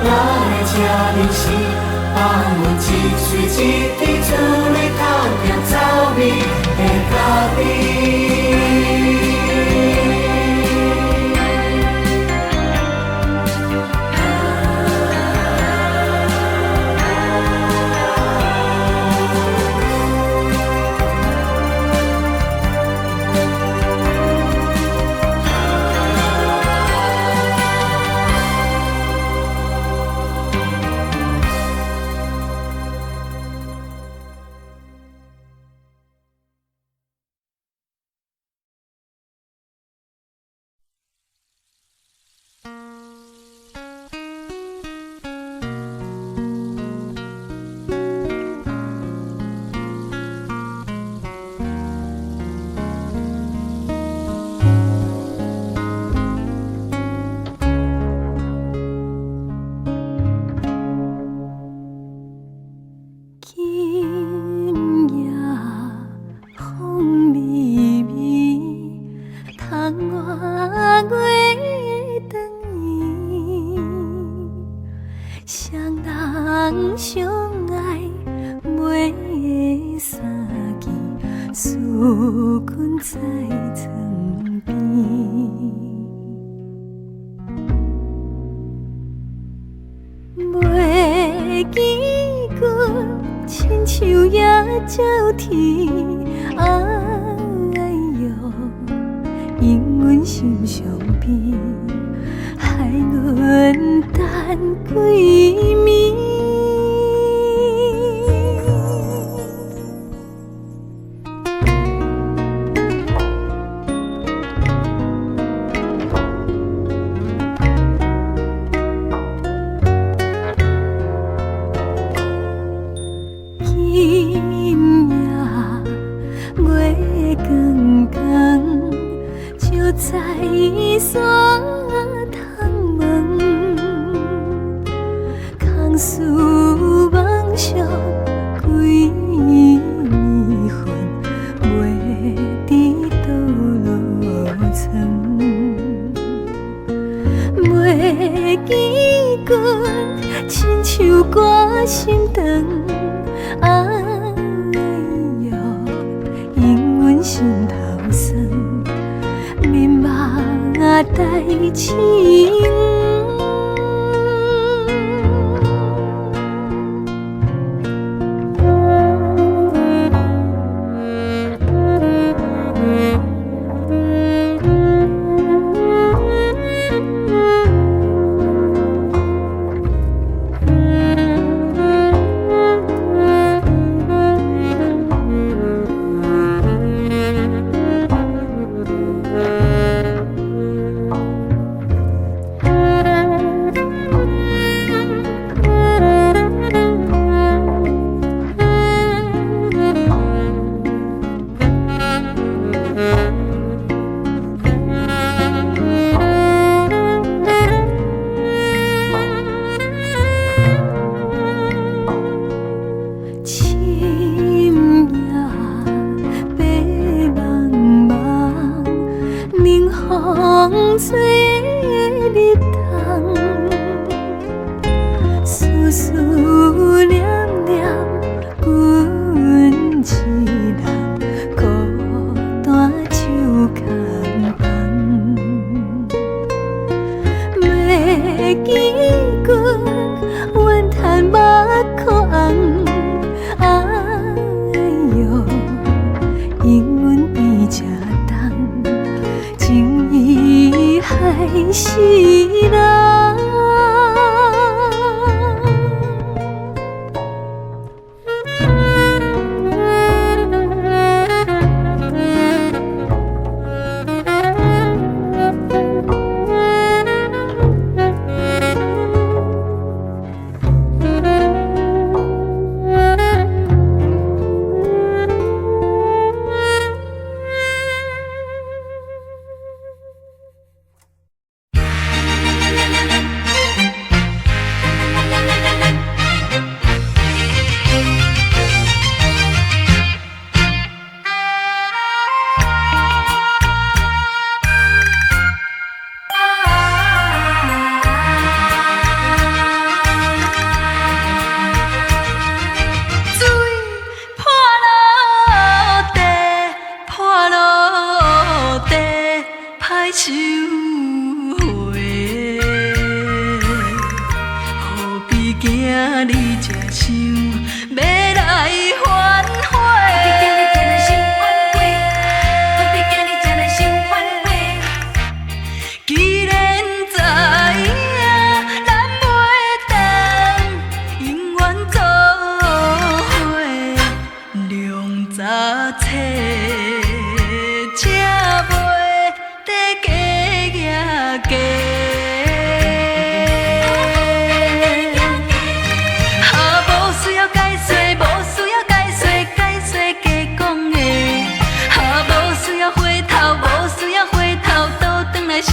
哪会这任性？放阮一嘴一滴出来，透着走味的咖啡。鸟天，哎哟，因阮心伤悲，害阮等几暝。在山窗问，空思梦想几年份，袂知倒落床，袂记阮亲像歌心肠，哎哟，因阮心头酸。迷茫代情，几句，怨叹目眶红。哎哟，因阮比这重，情义害死人。收回，何必惊你这想要来反悔？既然知影咱袂当永远做伙，量早切，才袂得假假假。啊，无需要解说，无需要解说，解说假讲的。啊，无需要回头，无需要回头，倒转来相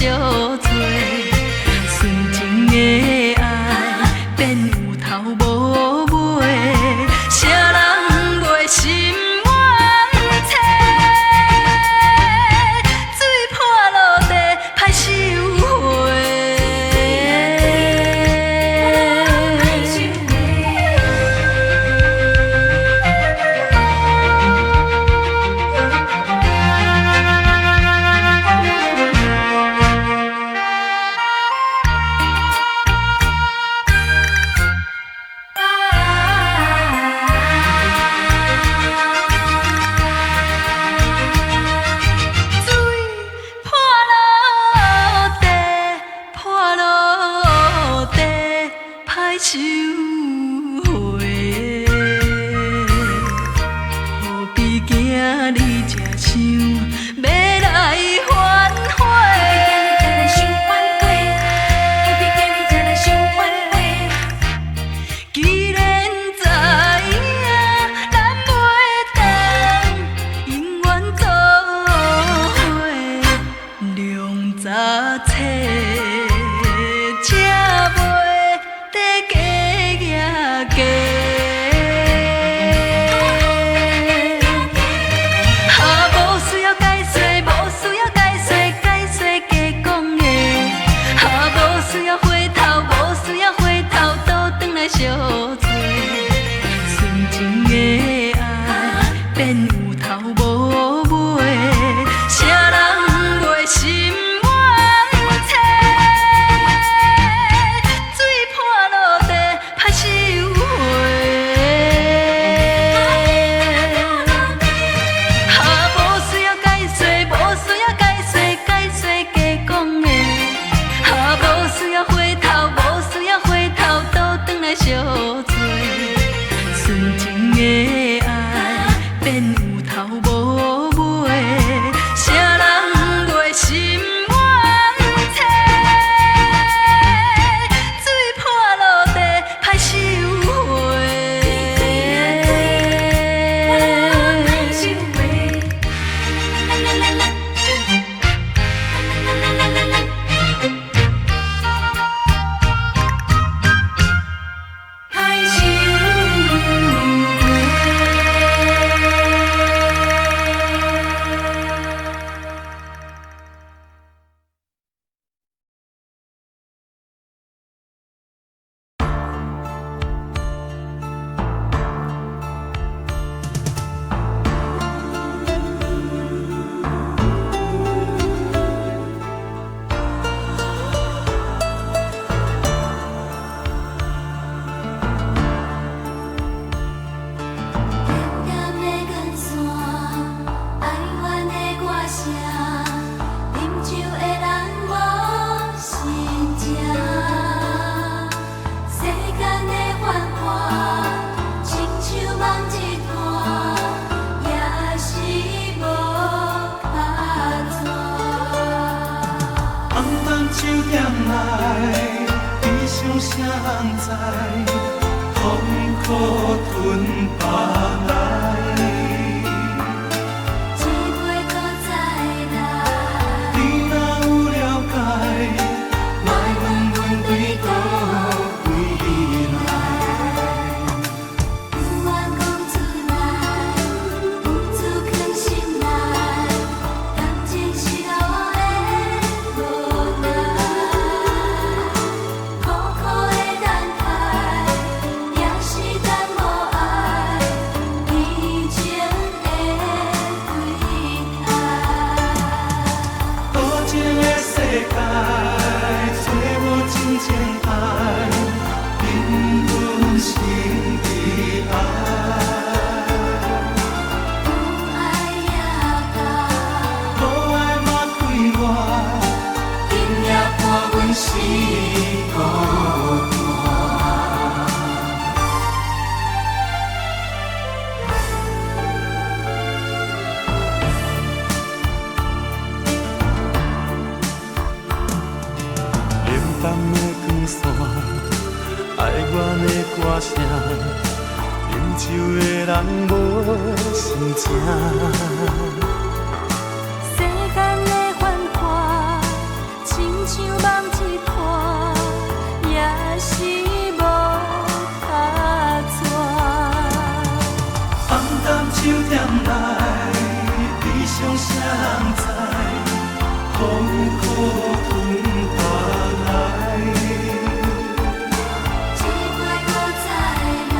做。纯情的爱变有头无尾，啥人袂心愿切？水破落地歹收回。收回，何必惊你这想要来反悔？既然知影咱袂当永远做伙，量早切，才袂得假来，悲伤谁人知？痛苦吞巴来。一杯搁再来，你若有了解，莫问阮对倒位来。不愿讲出来，不自藏心内，感情是我的无奈，苦苦的等待，也是等无爱，以前的对待。多情的世界，找无真情爱，因阮心伫爱。有爱也到，无爱莫开我，今夜伴阮是孤单。冷淡的光线，爱阮的歌声，饮酒的人无心情。世间的繁华，亲像梦一摊，也是无卡带。放淡酒店来，悲伤谁人知？痛苦吞巴来。一杯搁再来，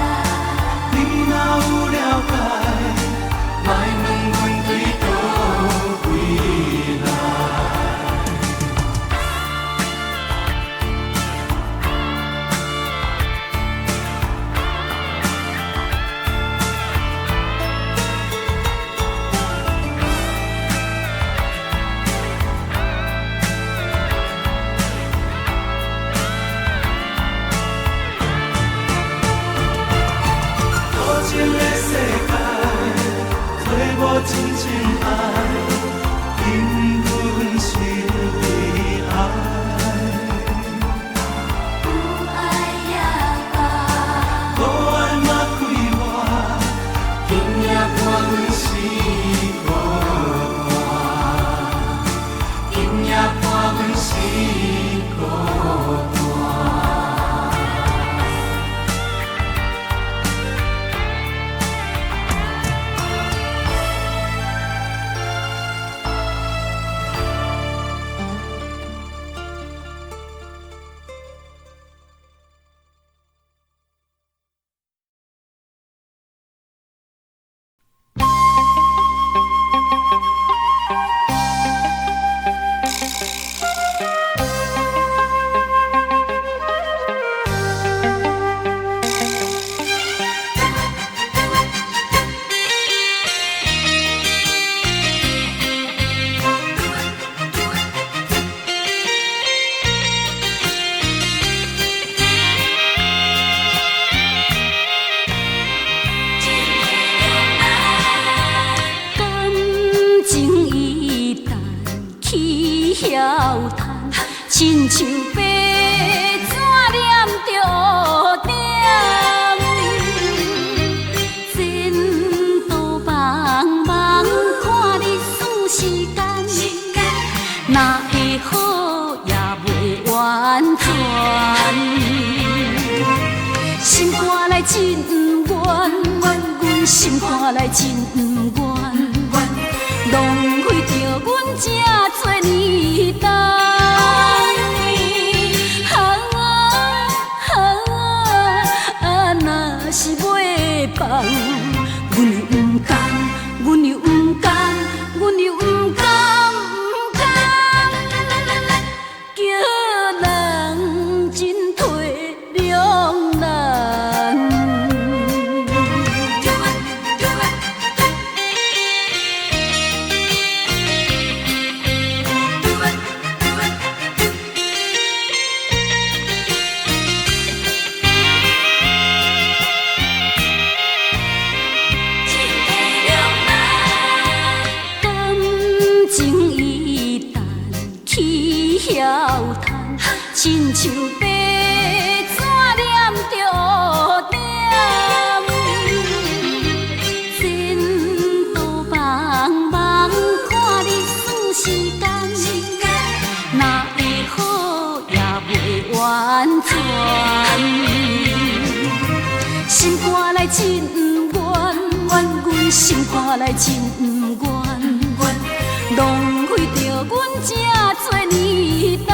你若有了解，莫问阮对倒位来。多情的世界，找无真情爱，因阮心里爱。有爱也到，无爱莫开我，今夜伴阮是孤单，今夜伴阮是孤单。感情一旦起晓谈，亲像白纸念着点，前途茫茫，看日数时间，哪会好也袂完全。心肝内真不愿，阮心肝内真不愿，浪费着阮这多年等。若是袂放，阮又不甘，阮又不甘，阮又不甘，不甘，叫人真体两难。亲像白纸念着点，前途茫茫，看日算时间，哪会好也袂完全。心肝内真不愿，阮心肝内真不愿，浪费着阮这多年等。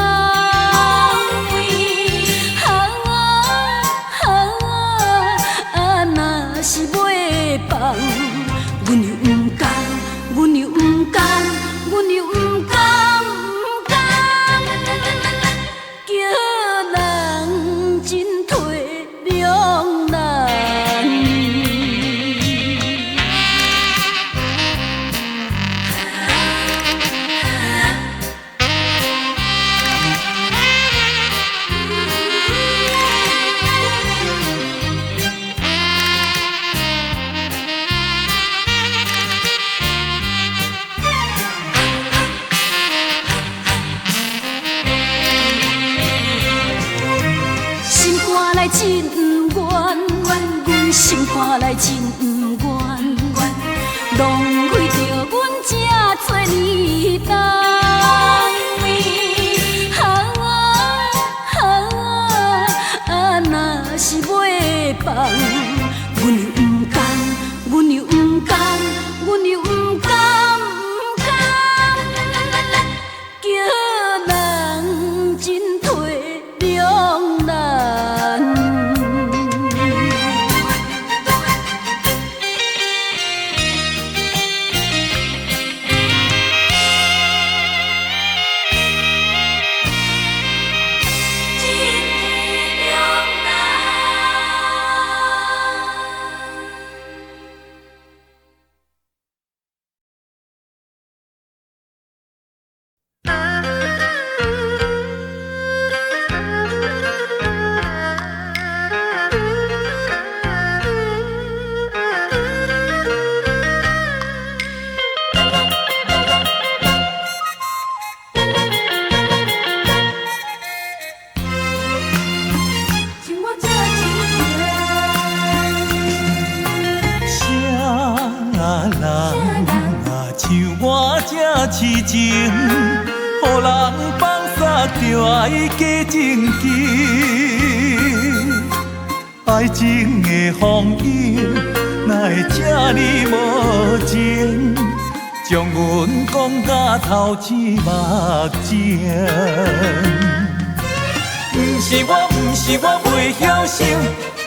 若是袂放，阮又不甘，阮又不甘，阮又不甘，不甘，叫人真体两难。真不愿，阮心肝内真不愿，浪费着阮这多年等。若是袂放，阮又不甘，阮又不甘，阮又不甘，不甘，叫人真体两难。痴情，予人放撒着爱加情记。爱情的风雨，哪会这呢无情？将阮讲甲头前目前。不是我，不是我袂晓想，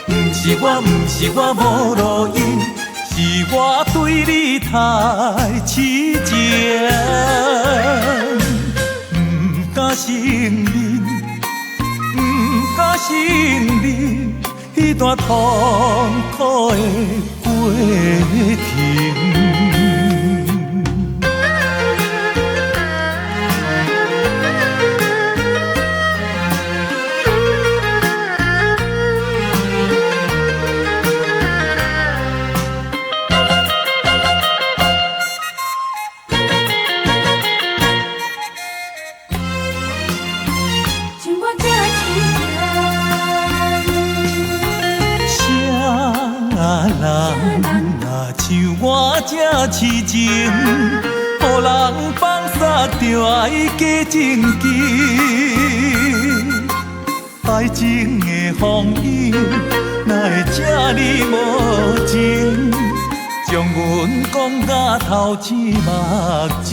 不是我，不是我无路用。是我对你太痴情，不敢承认，不敢承认，迄段痛苦的过程。这痴情，予人放撒着爱加情记。爱情的风雨，哪会这呢无情？将阮讲甲头前目前。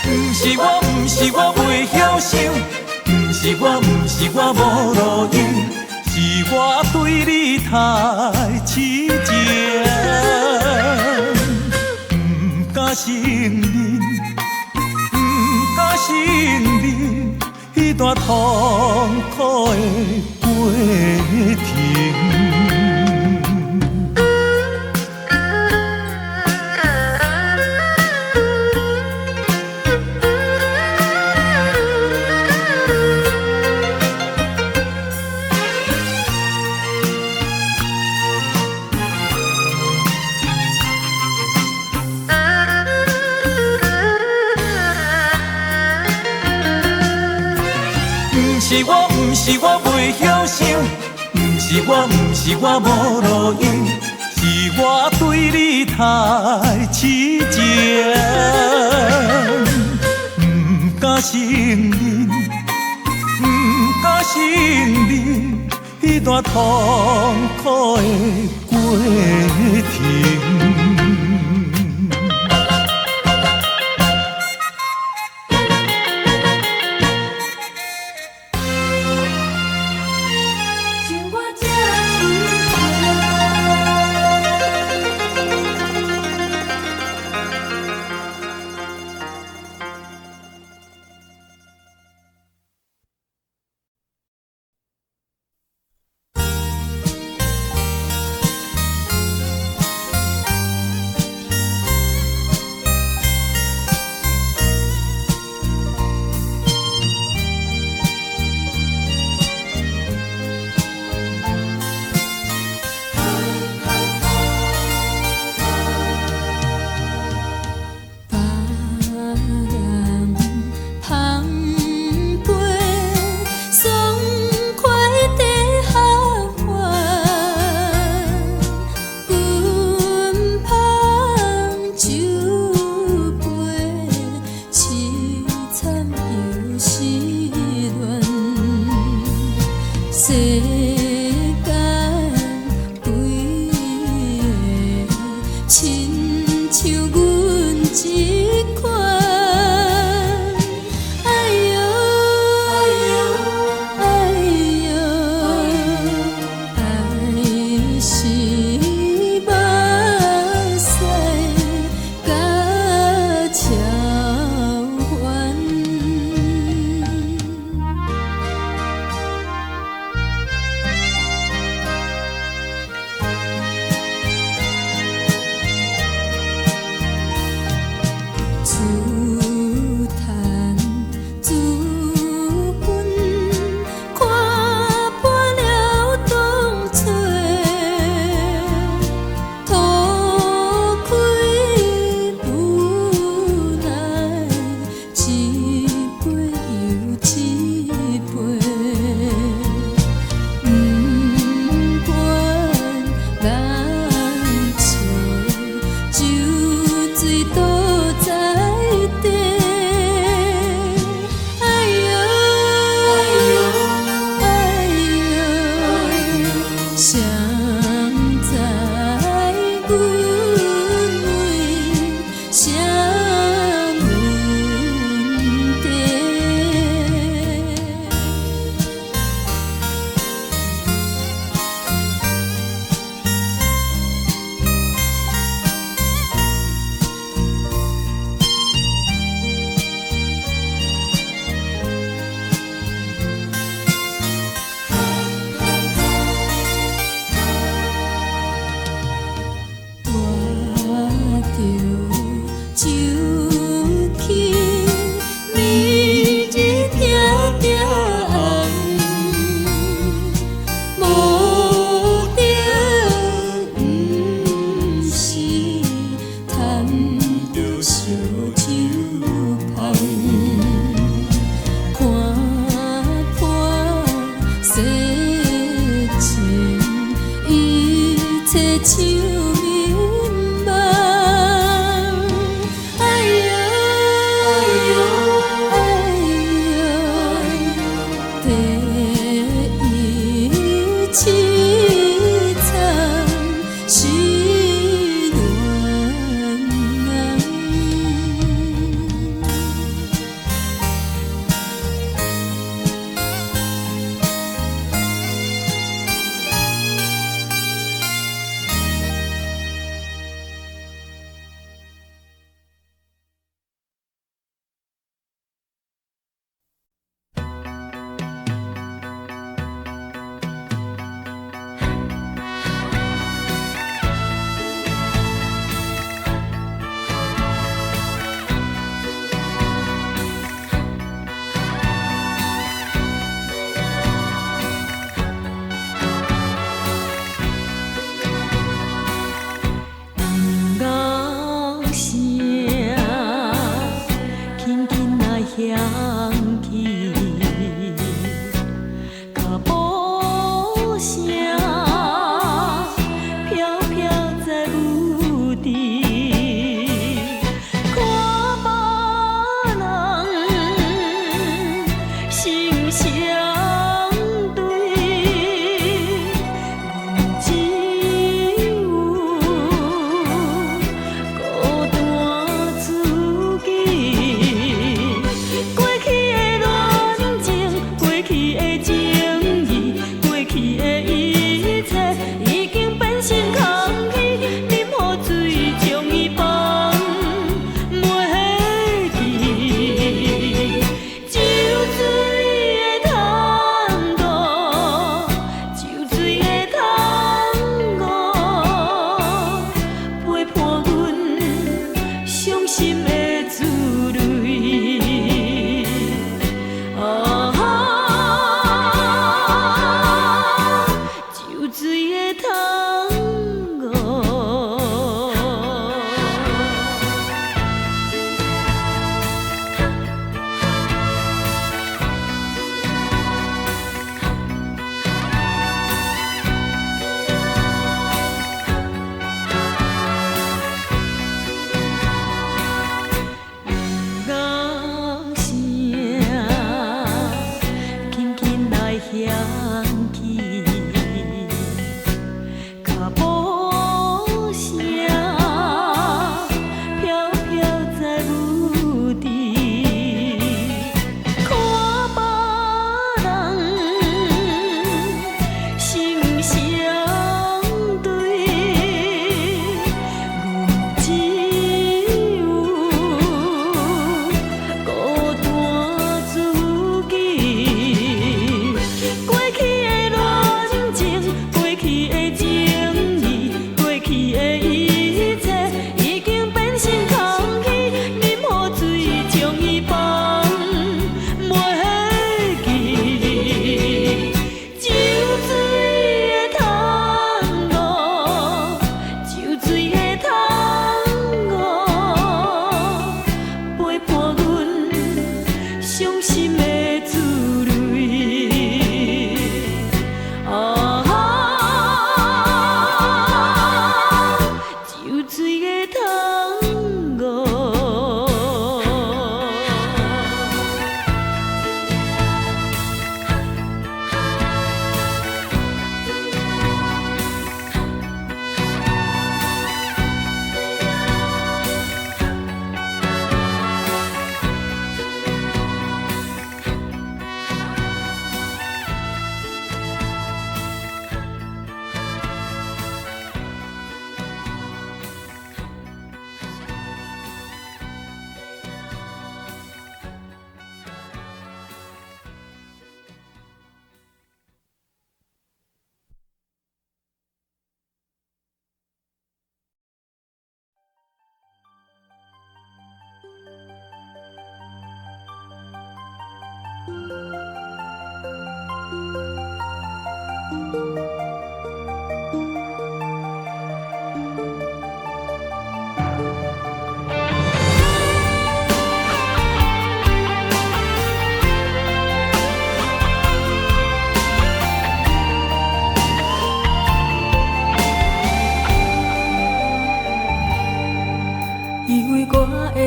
不是我，不是我袂晓想，不是我，不是我无路用。是我对你太痴情，不敢承认，不敢承认，迄段痛苦的过程。是我，不是我袂晓想，不是我，不是我无路用，是我对你太痴情，不敢承认，不敢承认，彼段痛苦的过程。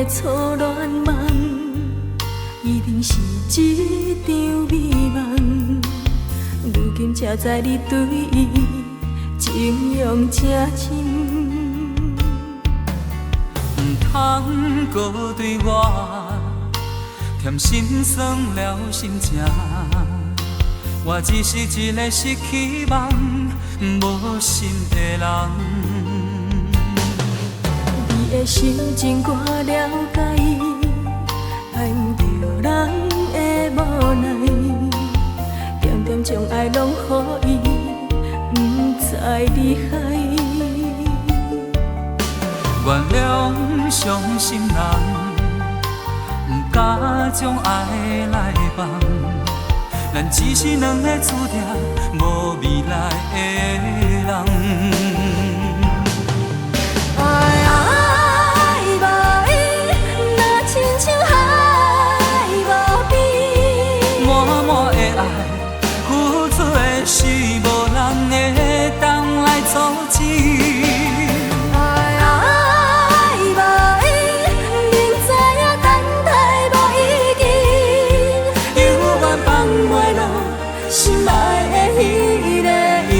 错乱梦，一定是一场美梦。如今才知你对伊情用正深，唔通搁对我添心酸了心情。我只是一个失去梦无心的人。你的心情我了解，爱不着人的无奈，点点将爱拢予伊，不知厉害。原谅伤心人，不敢将爱来放。咱只是两个注定无未来的人。是无人会当来阻止。爱无伊，明知影等待无意义，犹原放袂落心内的迄个伊。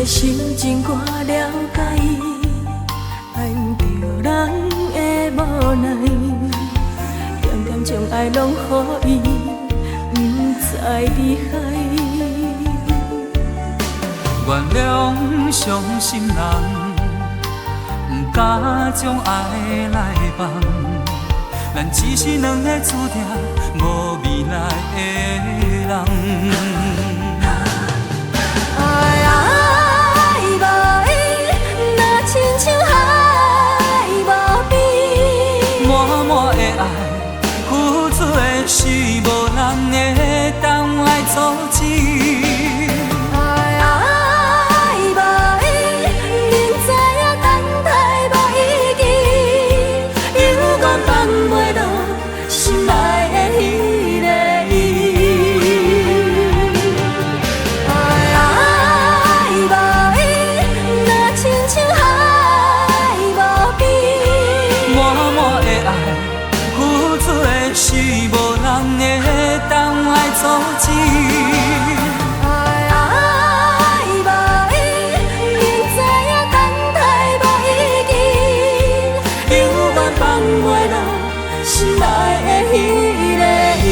心情我了解伊，爱毋着人的无奈，渐渐将爱拢予伊，毋知厉害。原谅伤心人，毋敢将爱来放。咱只是两个注定无未来的人。是无人会当来阻止。爱无伊，明知影等待无意义，犹原放袂落心内的迄个伊。爱无伊，若亲像海无边，满满的爱，付出的是无人会当来阻止。爱无伊，明知影等待无意义，犹原放袂落心内的迄个伊。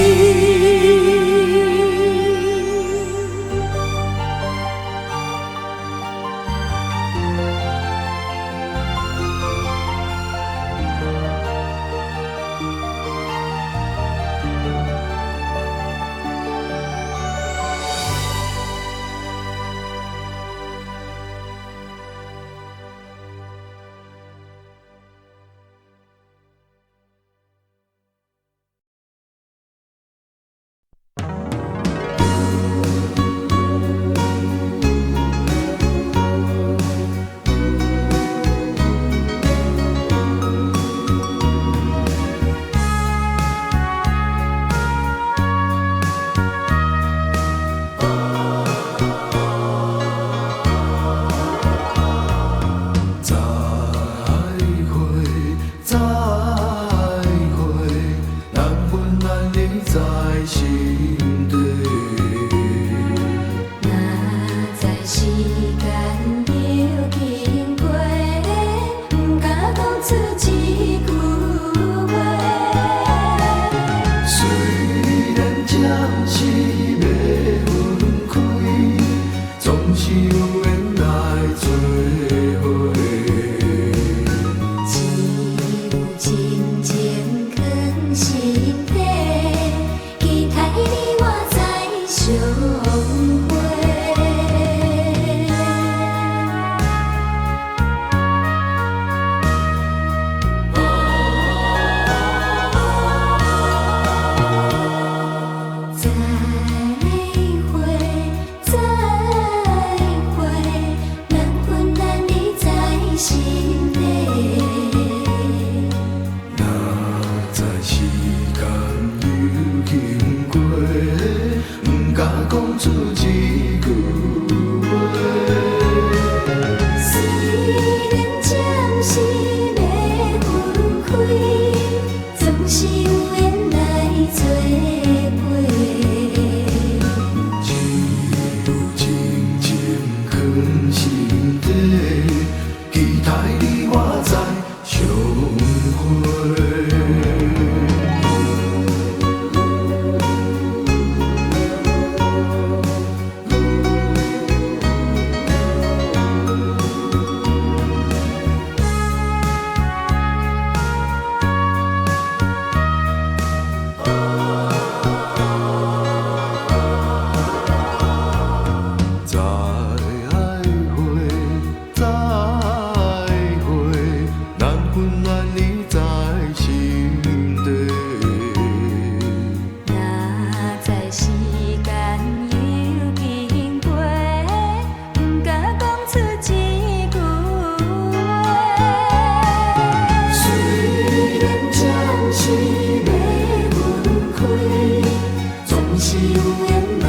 有缘来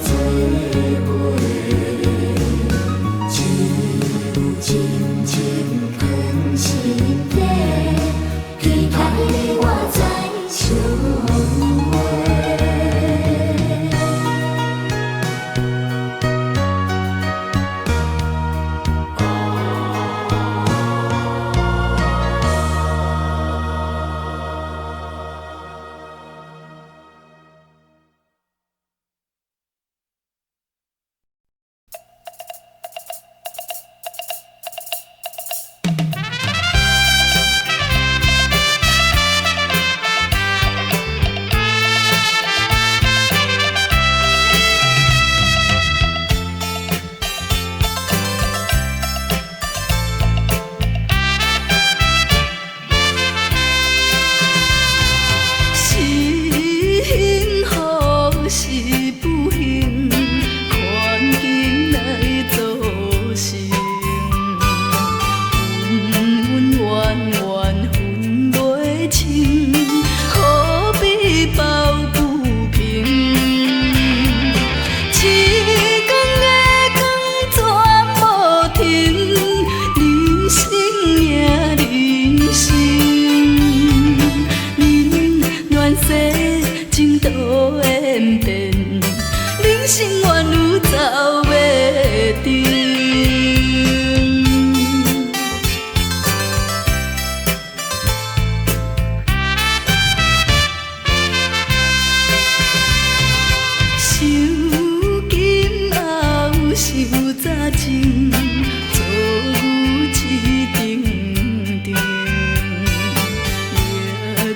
做伙，只有真情藏心底，期待你我再相会。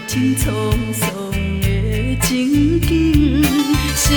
真沧桑的情景，是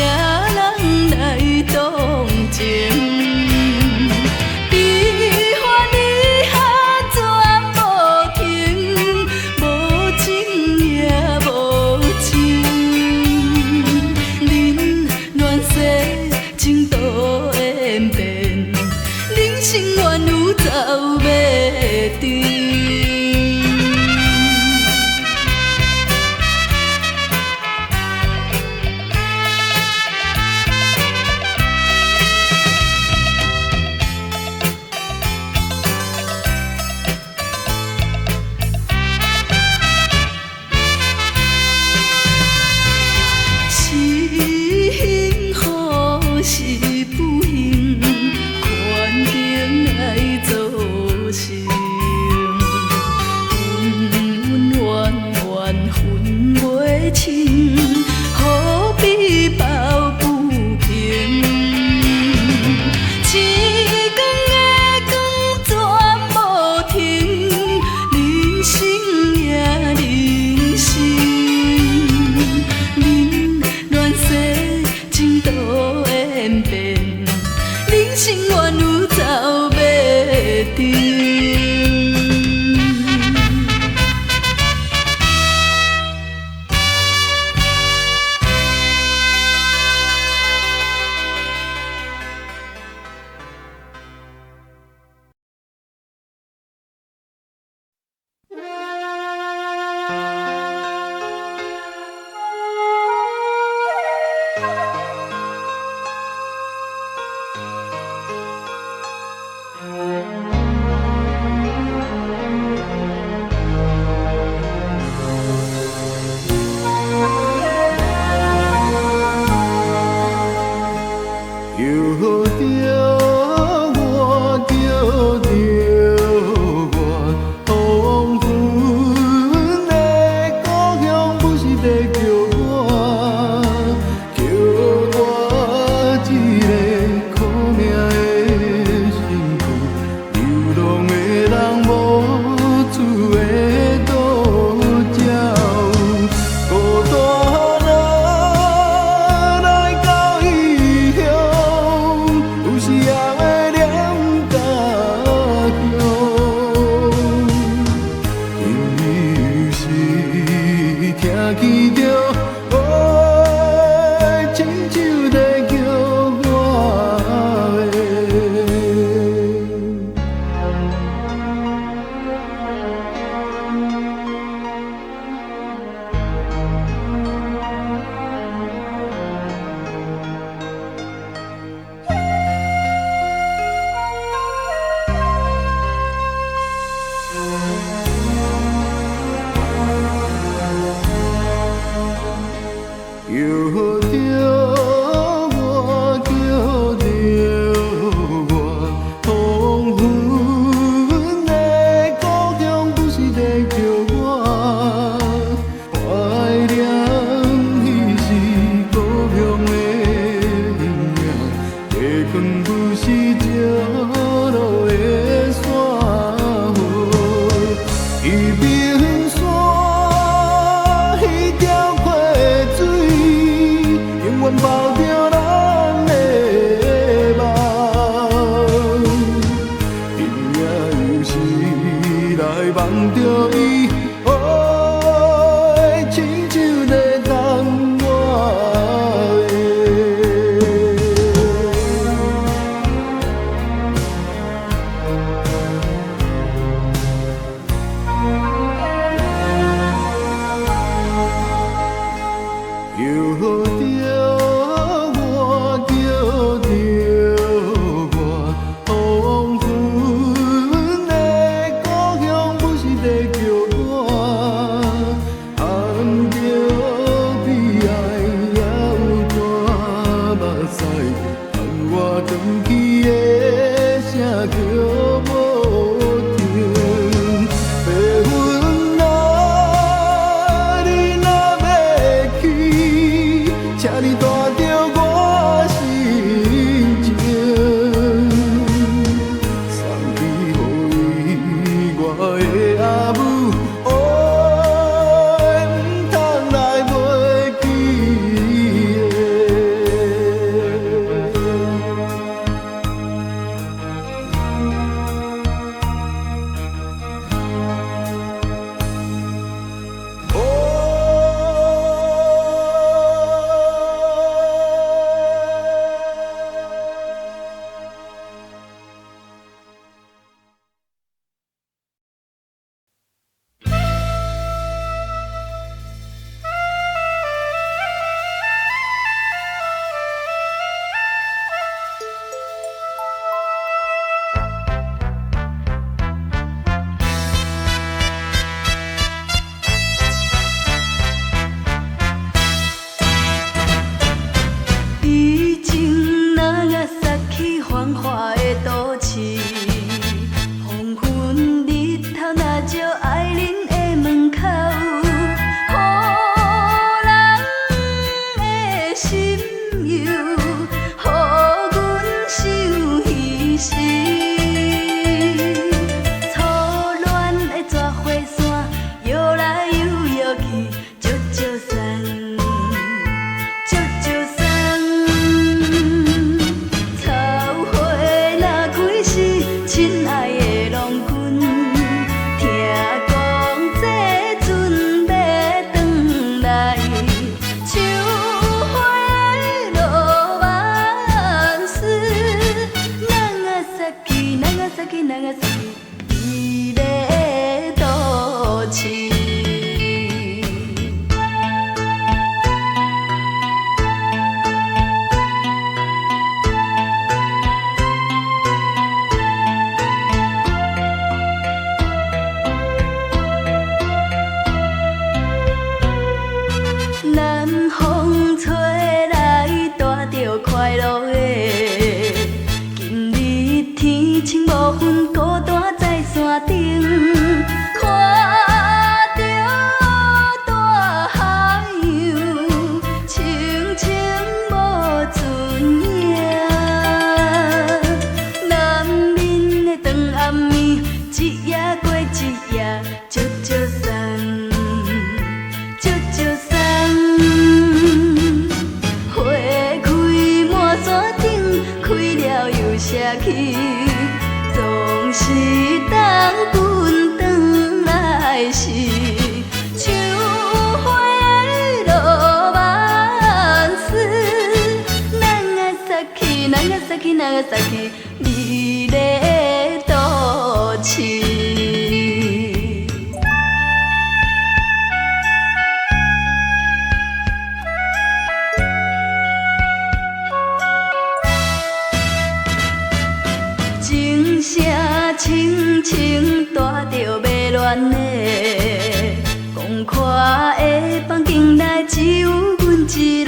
讲看的房间内只有阮一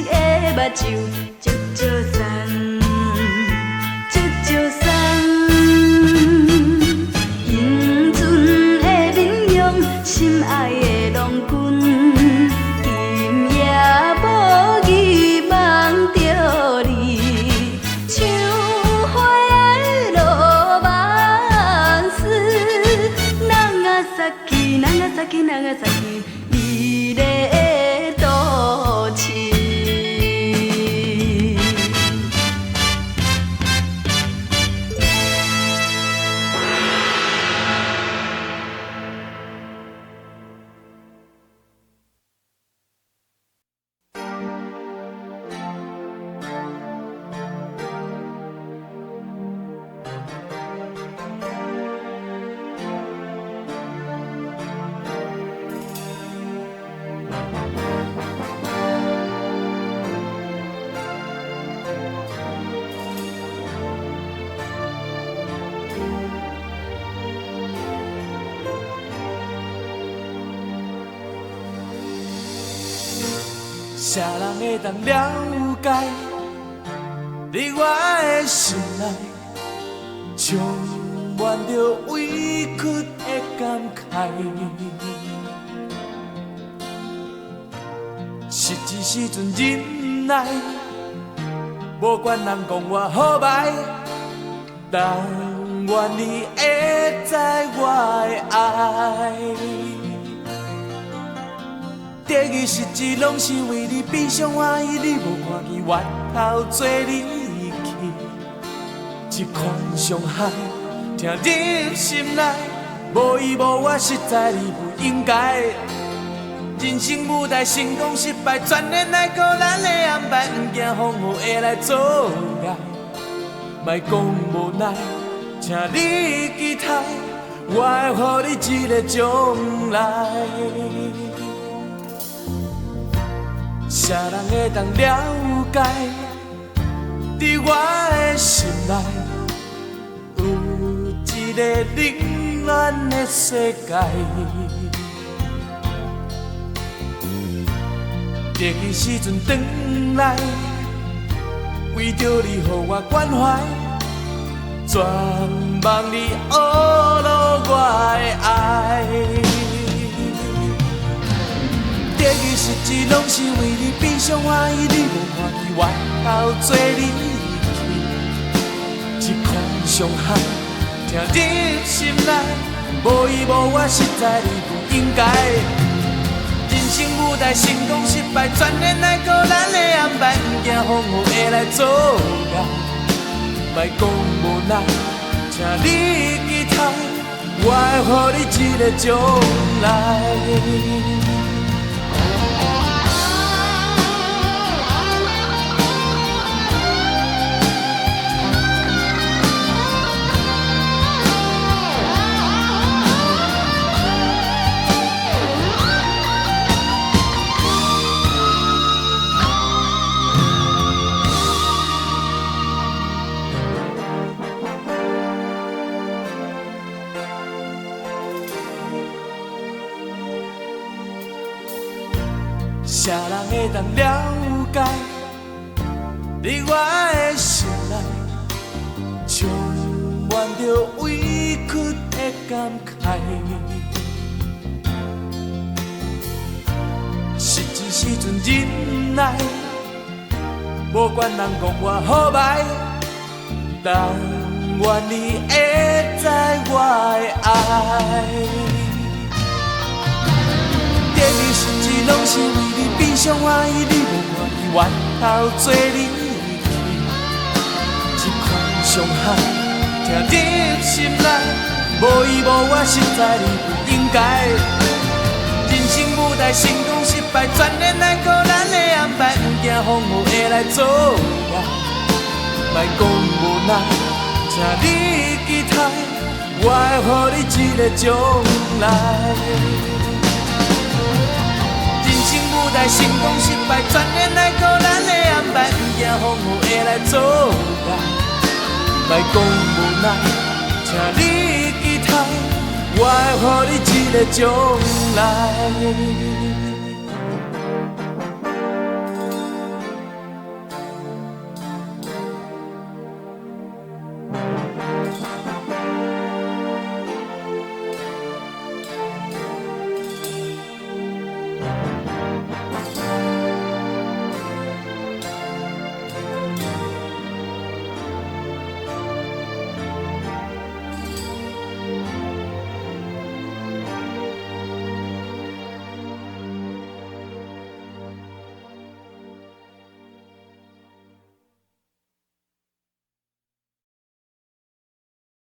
的目睭足足酸，足足酸。英俊的面容，心爱的郎君，今夜无意梦着你，像花的罗曼斯。長崎，美麗都市。啥人会当了解你我的心内，充满着委屈的感慨。实际时阵忍耐，无管人讲我好歹，但愿你会知我的爱。第二实际拢是为你悲伤欢喜，你无看见源头做离去，一款伤害听入心内，无依无我实在你不应该。人生舞台成功失败，全然来靠咱的安排，不惊风雨会来阻碍。莫讲无奈，请你期待，我会予你一个将来。啥人会当了解？伫我的心内，有一个冷暖的世界。第二时阵转来，为着你，予我关怀，全望你学落我的爱。第二实际拢是为你悲伤欢喜，你无看见源头做离去，一款伤害听入心内，无依无我实在你不应该。人生舞台成功失败，全然来靠咱的安排，不惊风雨会来阻碍。莫讲无奈，请你期待，我会予你一个将来。啥人会当了解？伫我的心内，充满着委屈的感慨。实际时阵忍耐，无管人讲我好歹，但愿你会知我的爱。第二实际拢是为你悲伤欢喜，你无看见源头做离去，一款伤害听入心内，无依无我实在你不应该。人生舞台成功失败，全然来靠咱的安排，不惊风雨会来阻碍。莫讲无奈，请你期待，我会予你一个将来。舞台成功失败，全然来靠咱的安排，不惊风雨会来阻碍。莫讲无奈，请你期待，我会予你一个将来。